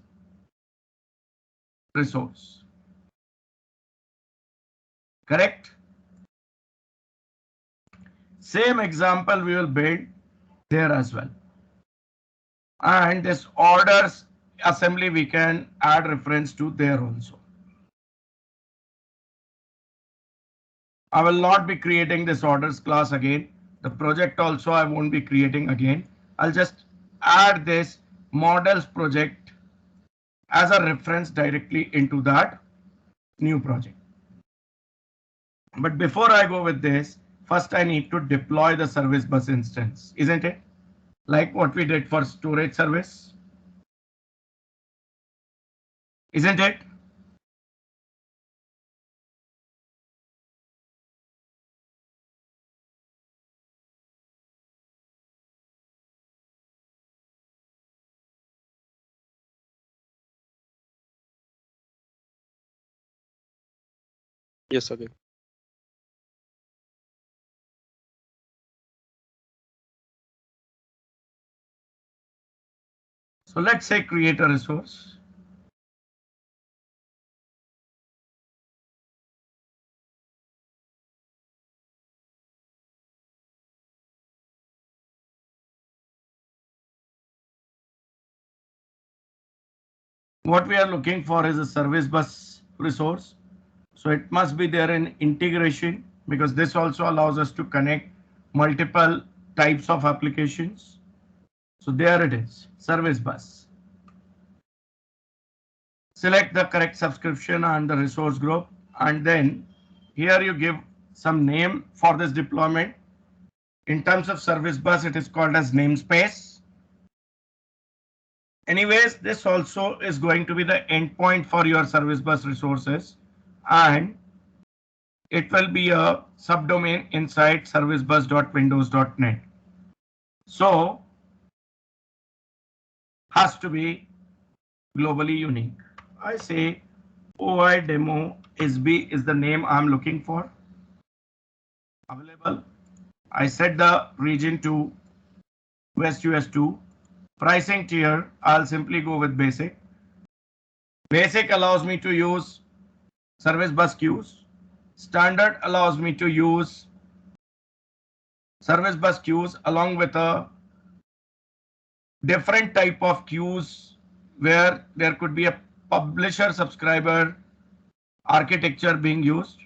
resource. Correct? Same example we will build there as well. And this orders assembly, we can add reference to there also. I will not be creating this orders class again. The project also I won't be creating again. I'll just add this models project as a reference directly into that new project. But before I go with this, first I need to deploy the service bus instance, isn't it? Like what we did for storage service, isn't it? Yes, again. So let's say create a resource. What we are looking for is a service bus resource. So it must be there in integration, because this also allows us to connect multiple types of applications. So there it is, service bus. Select the correct subscription and the resource group, and then here you give some name for this deployment. In terms of service bus, it is called as namespace. Anyways, this also is going to be the endpoint for your service bus resources, and it will be a subdomain inside servicebus.windows.net. So has to be globally unique. I say OI demo SB is the name I'm looking for. Available. I set the region to West US 2. Pricing tier, I'll simply go with basic. Basic allows me to use service bus queues. Standard allows me to use service bus queues along with a different type of queues where there could be a publisher subscriber architecture being used.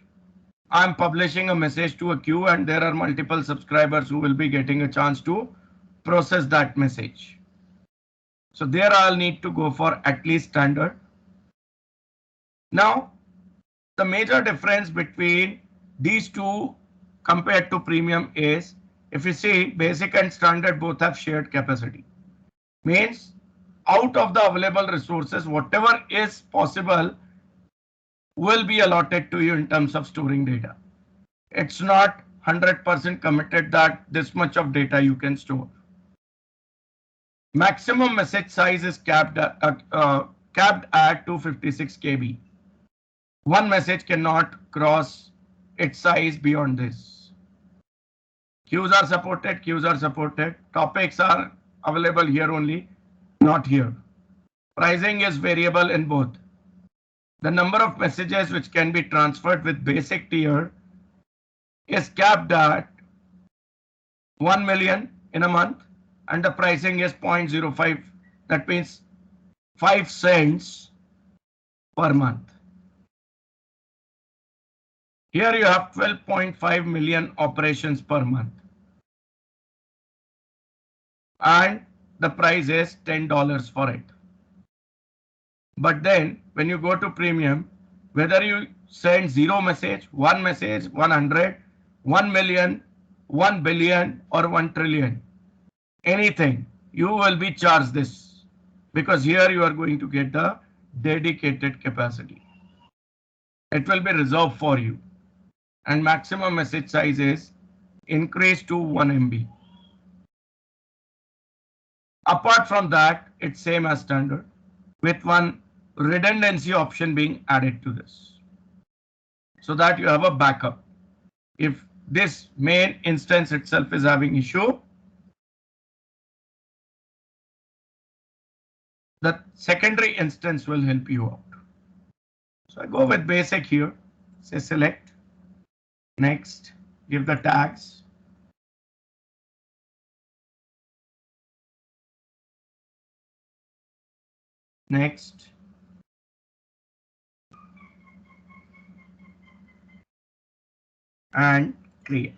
I'm publishing a message to a queue and there are multiple subscribers who will be getting a chance to process that message. So there I'll need to go for at least standard. Now, the major difference between these two compared to premium is, if you see, basic and standard both have shared capacity. Means out of the available resources, whatever is possible will be allotted to you in terms of storing data. It's not 100% committed that this much of data you can store. Maximum message size is capped at 256 KB. One message cannot cross its size beyond this. Queues are supported, queues are supported. Topics are available here only, not here. Pricing is variable in both. The number of messages which can be transferred with basic tier is capped at 1 million in a month, and the pricing is 0.05. That means 5 cents per month. Here you have 12.5 million operations per month. And the price is $10 for it. But then when you go to premium, whether you send 0 message, 1 message, 100, 1 million, 1 billion or 1 trillion, anything, you will be charged this, because here you are going to get the dedicated capacity. It will be reserved for you, and maximum message size is increased to 1 MB. Apart from that, it's same as standard, with one redundancy option being added to this, so that you have a backup. If this main instance itself is having issue, the secondary instance will help you out. So I go with basic here, say select, next, give the tags. Next. And create.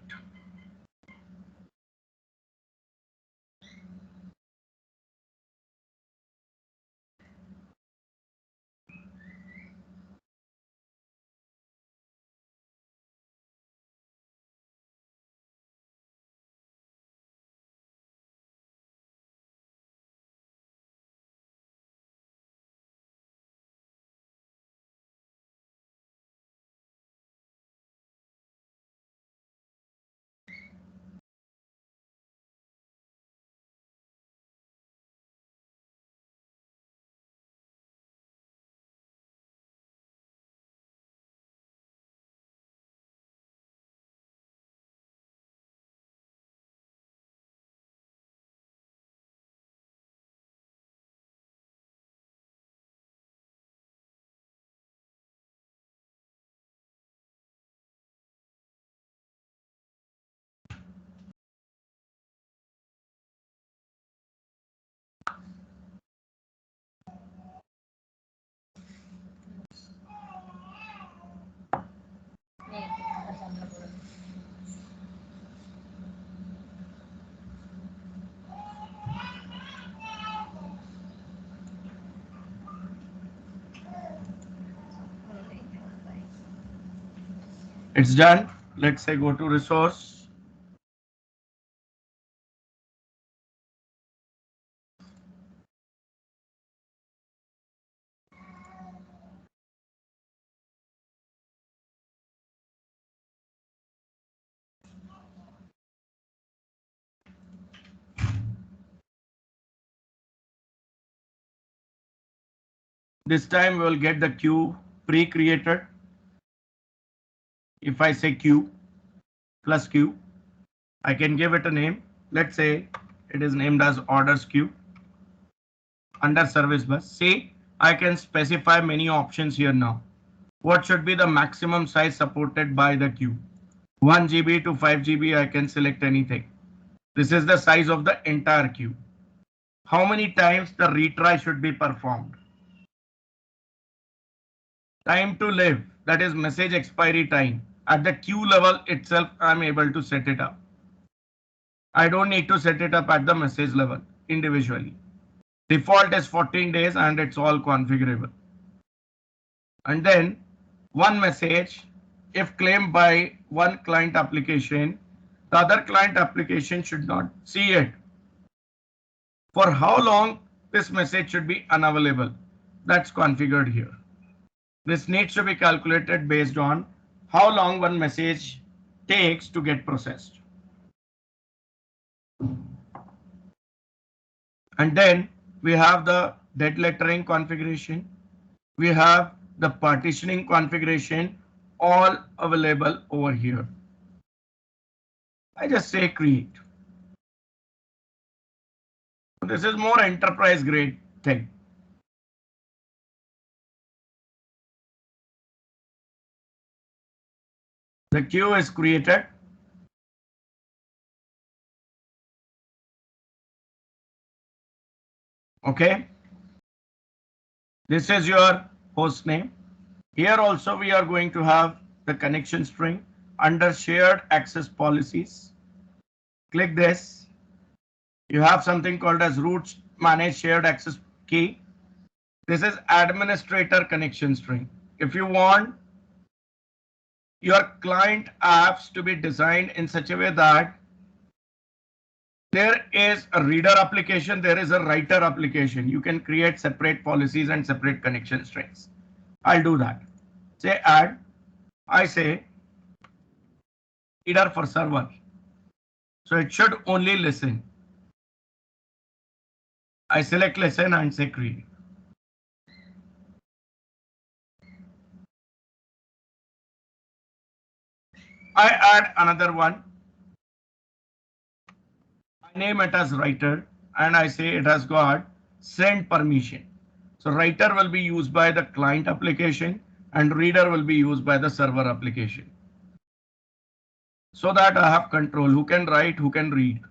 It's done. Let's say go to resource. This time we will get the queue pre-created. If I say queue plus queue, I can give it a name. Let's say it is named as orders queue under service bus. See, I can specify many options here now. What should be the maximum size supported by the queue? 1 GB to 5 GB, I can select anything. This is the size of the entire queue. How many times the retry should be performed? Time to live, that is message expiry time. At the queue level itself, I'm able to set it up. I don't need to set it up at the message level individually. Default is 14 days and it's all configurable. And then one message, if claimed by one client application, the other client application should not see it. For how long this message should be unavailable? That's configured here. This needs to be calculated based on how long one message takes to get processed. And then we have the dead lettering configuration. We have the partitioning configuration, all available over here. I just say create. This is more enterprise grade thing. The queue is created. Okay. This is your host name. Here also we are going to have the connection string under shared access policies. Click this. You have something called as root manage shared access key. This is administrator connection string. If you want your client apps to be designed in such a way that there is a reader application, there is a writer application, you can create separate policies and separate connection strings. I'll do that. Say add. I say reader for server. So it should only listen. I select listen and say create. I add another one. I name it as writer and I say it has got send permission. So writer will be used by the client application and reader will be used by the server application. So that I have control who can write, who can read.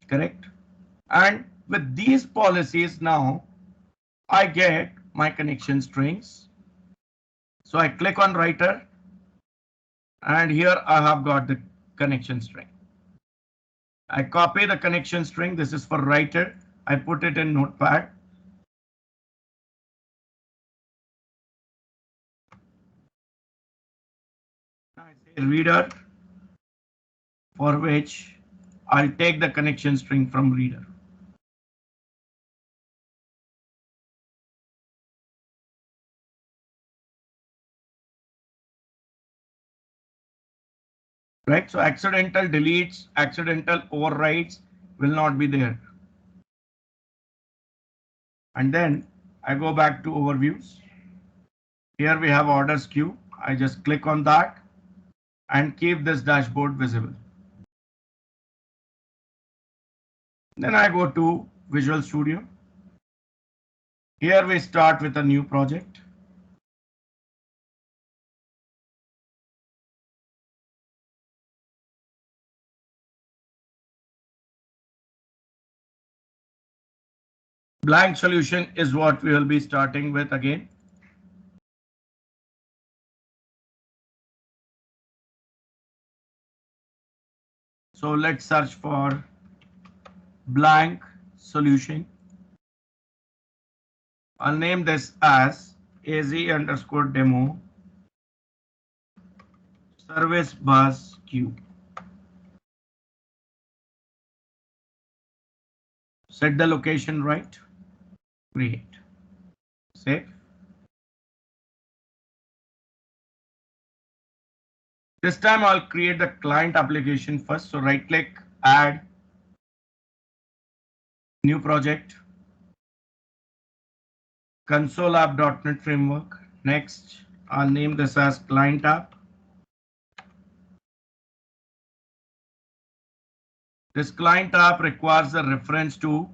Correct? And with these policies now I get my connection strings. So I click on writer and here I have got the connection string. I copy the connection string. This is for writer. I put it in Notepad. I say reader, for which I'll take the connection string from reader. Right, so accidental deletes, accidental overrides will not be there. And then I go back to overviews. Here we have orders queue. I just click on that and keep this dashboard visible. Then I go to Visual Studio. Here we start with a new project. Blank solution is what we will be starting with again. So let's search for blank solution. I'll name this as AZ_demo service bus queue. Set the location right. Create. Save. This time I'll create the client application first. So right click, add, new project, console app.NET framework. Next, I'll name this as client app. This client app requires a reference to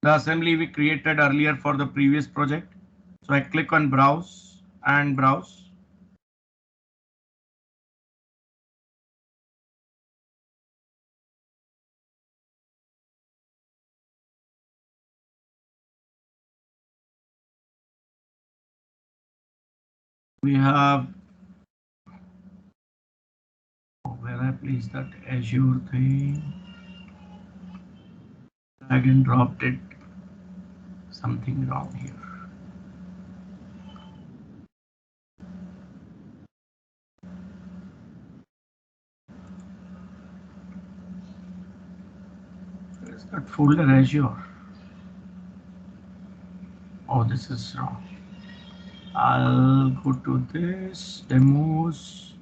the assembly we created earlier for the previous project. So I click on browse and browse. We have where I placed that Azure thing. Drag and dropped it. Something wrong here. Where is that folder Azure? Oh, this is wrong. I'll go to this demos.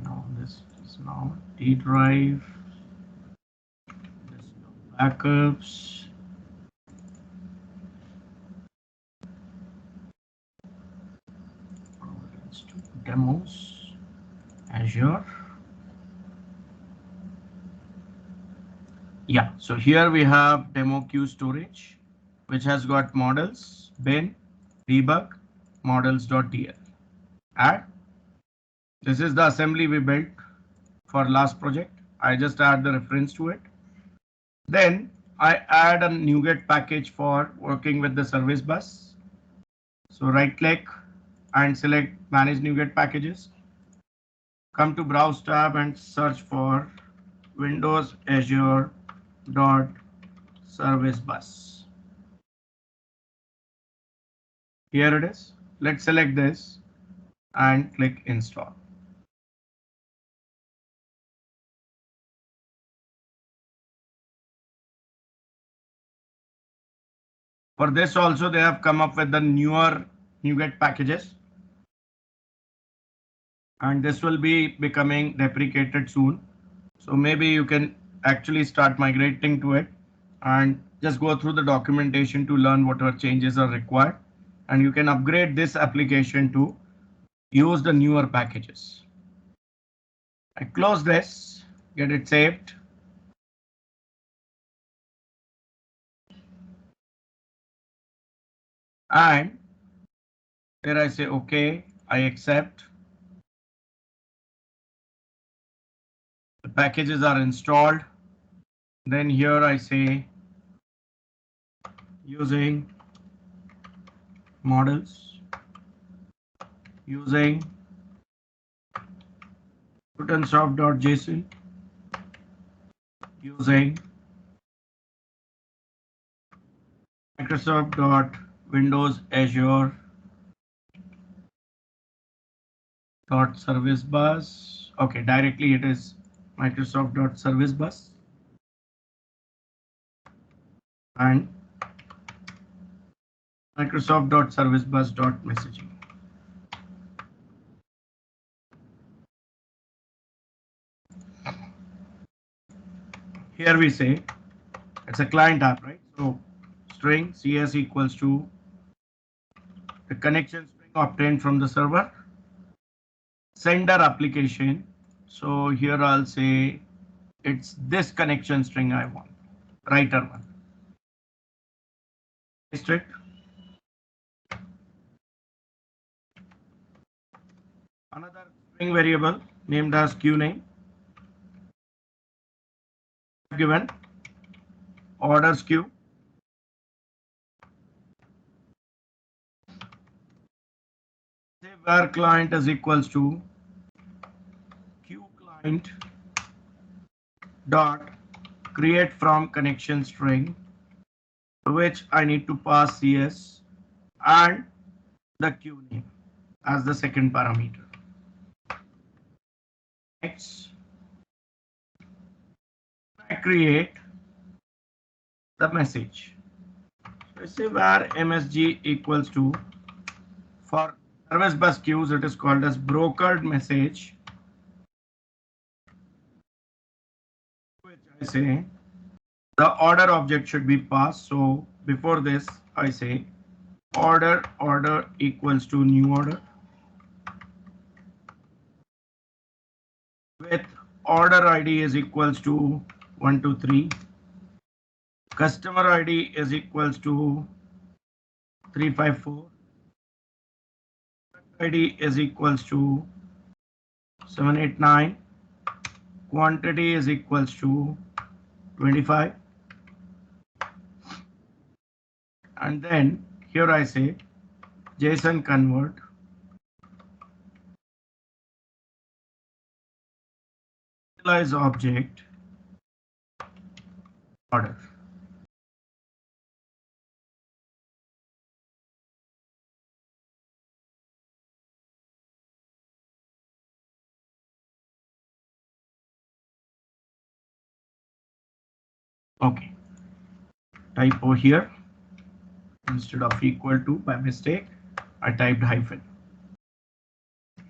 No, this is not D drive. There's no backups. Let's do demos. Azure. Yeah, so here we have demo queue storage, which has got models, bin, debug, models.dl. Add. This is the assembly we built for last project. I just add the reference to it. Then I add a NuGet package for working with the service bus. So right click and select manage NuGet packages. Come to browse tab and search for Windows Azure service bus. Here it is. Let's select this and click install. For this also they have come up with the newer NuGet packages, and this will be becoming deprecated soon. So maybe you can actually start migrating to it and just go through the documentation to learn whatever changes are required, and you can upgrade this application to use the newer packages. I close this, get it saved. And here I say OK, I accept. packages are installed. Then here I say using models, using Newtonsoft.json, using Microsoft.Windows Azure .service bus. Okay, directly it is Microsoft.service bus and Microsoft.servicebus.messaging. Here we say it's a client app, right? So string CS equals to the connection string obtained from the server, sender application. So here I'll say it's this connection string I want, writer one. Paste it. Another string variable named as QName, given orders queue, say where client is equals to Q client dot create from connection string, which I need to pass CS and the queue name as the second parameter. Next, I create the message. So I say where MSG equals to, for service bus queues it is called as brokered message, which I say the order object should be passed. So before this I say order equals to new order with order ID is equals to 123, customer ID is equals to 354, ID is equals to 789, quantity is equals to 25, and then here I say JSON convert initialize object order. Okay, typo here, instead of equal to by mistake I typed hyphen.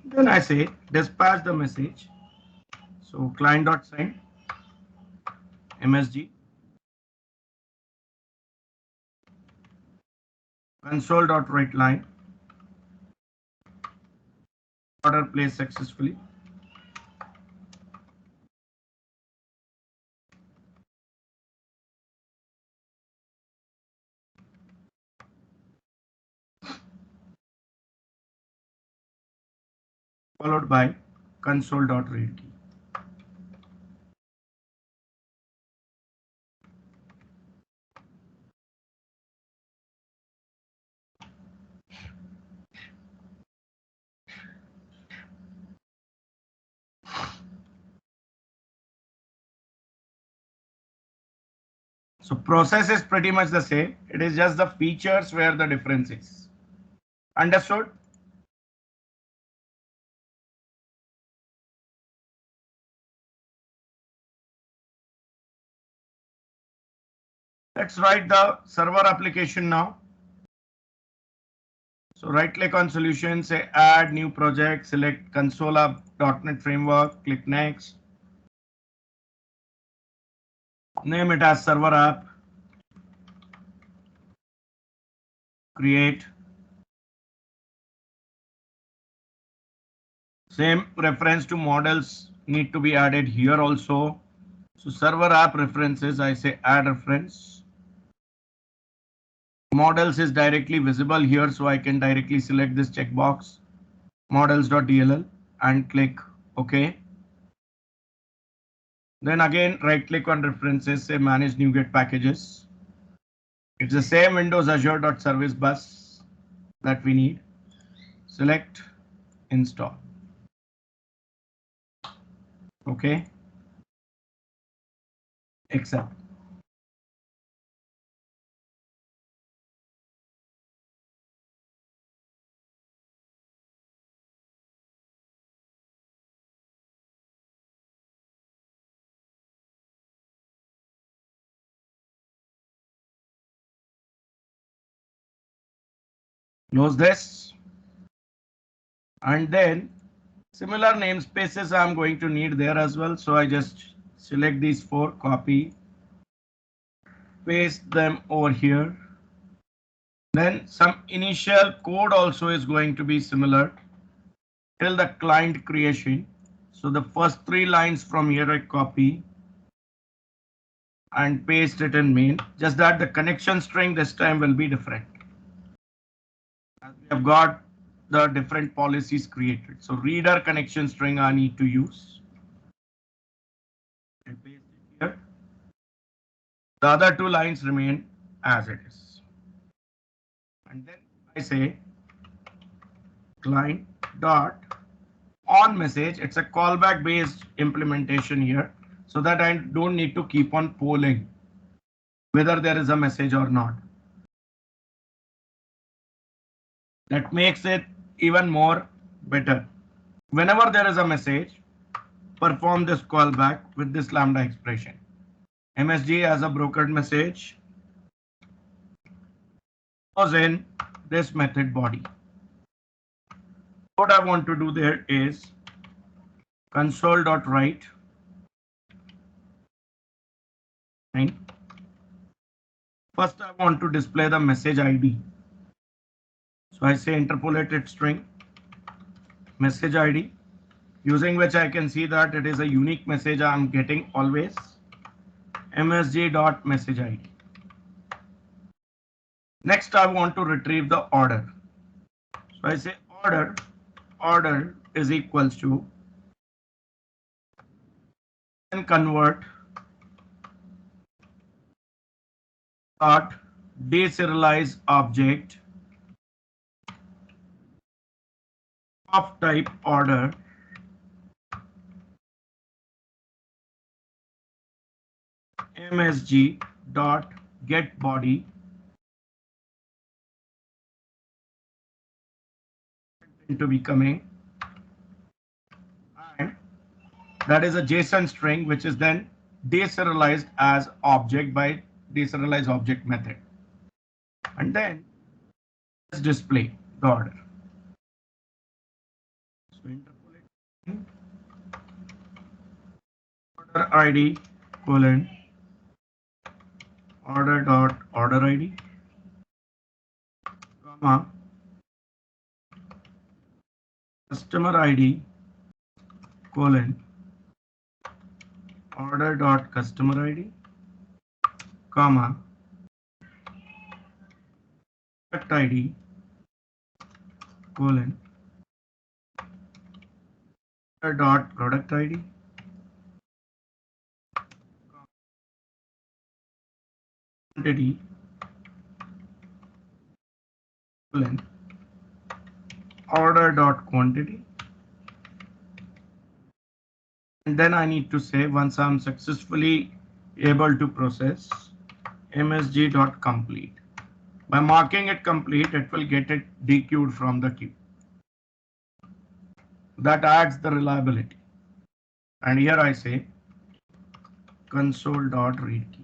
Then I say dispatch the message. So client.send MSG console.writeLine order placed successfully. Followed by console.read key. So process is pretty much the same. It is just the features where the difference is. Understood? Let's write the server application now. So right click on solution, say add new project, select console app.NET framework, click next. Name it as server app. Create. Same reference to models need to be added here also. So server app references, I say add reference. Models is directly visible here, so I can directly select this checkbox models.dll and click OK. Then again, right click on references, say manage NuGet packages. It's the same Windows Azure.Service bus that we need. Select install. Okay. Accept. Close this. And then similar namespaces I'm going to need there as well. So I just select these 4, copy, paste them over here. Then some initial code also is going to be similar till the client creation. So the first 3 lines from here I copy and paste it in main. Just that the connection string this time will be different, as we have got the different policies created. So reader connection string I need to use. I paste it here. The other 2 lines remain as it is. And then I say client dot on message. It's a callback based implementation here, so that I don't need to keep on polling whether there is a message or not. That makes it even more better. Whenever there is a message, perform this callback with this lambda expression. MSG as a brokered message goes in this method body. What I want to do there is console.write first I want to display the message ID. So I say interpolated string message ID, using which I can see that it is a unique message I am getting always. MSG.message ID. Next I want to retrieve the order. So I say order is equals to, and convert dot deserialize object of type order MSG dot get body into becoming, and that is a JSON string which is then deserialized as object by deserialize object method, and then let's display the order. So interpolate order ID colon order dot order ID comma customer ID colon order dot customer ID comma product ID colon order dot product ID quantity colon order dot quantity, and then I need to say once I'm successfully able to process MSG dot complete. By marking it complete, it will get it dequeued from the queue. That adds the reliability. And here I say console dot read key.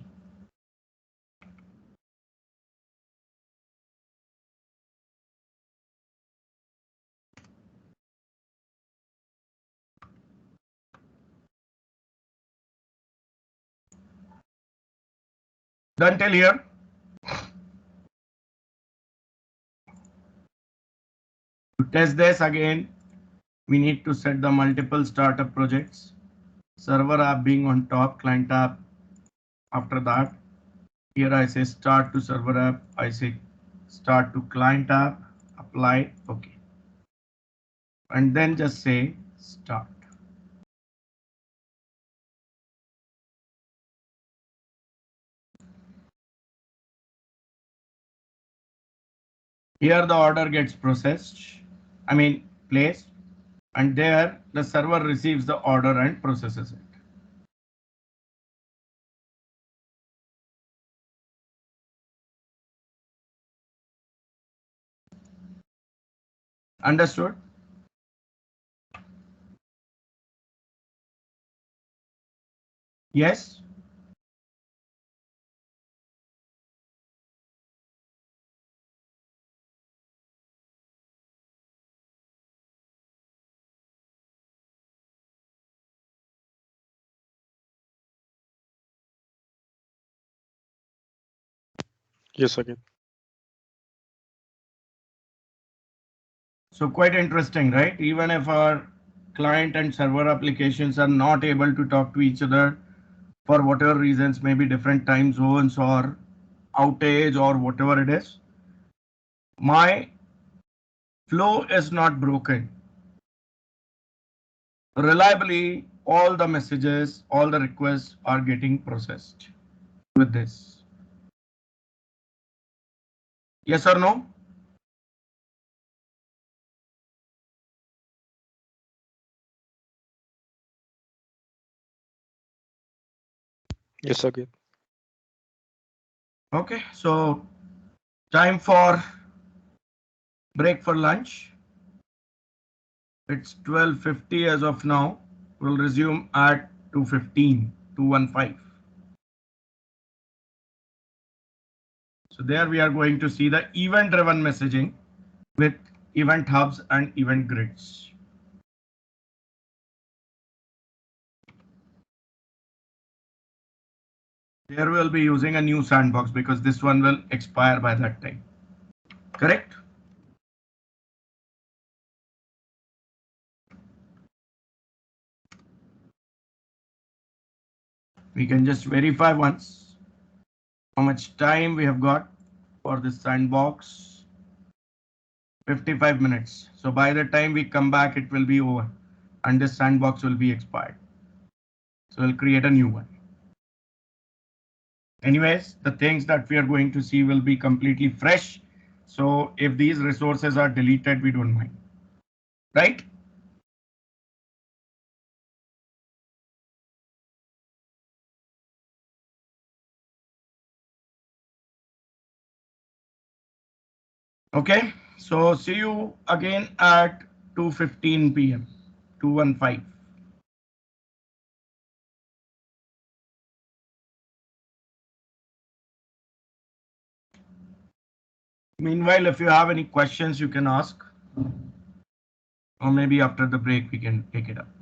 Done till here. To test this again, we need to set the multiple startup projects. Server app being on top, client app after that. Here I say start to server app. I say start to client app, apply, OK. And then just say start. Here the order gets placed, and there the server receives the order and processes it. Understood? Yes? Yes, again. So quite interesting, right? Even if our client and server applications are not able to talk to each other for whatever reasons, maybe different time zones or outage or whatever it is, my flow is not broken. Reliably, all the messages, all the requests are getting processed with this. Yes or no? Yes, again. Okay, so time for break for lunch. It's 12:50 as of now. We'll resume at 2:15, 2:15. So there we are going to see the event-driven messaging with event hubs and event grids. Here we'll be using a new sandbox because this one will expire by that time. Correct? We can just verify once how much time we have got for this sandbox. 55 minutes. So by the time we come back, it will be over and this sandbox will be expired. So we'll create a new one. Anyways, the things that we are going to see will be completely fresh. So if these resources are deleted, we don't mind, right? Okay, so see you again at 2:15 p.m. 2:15. Meanwhile, if you have any questions, you can ask, or maybe after the break we can take it up.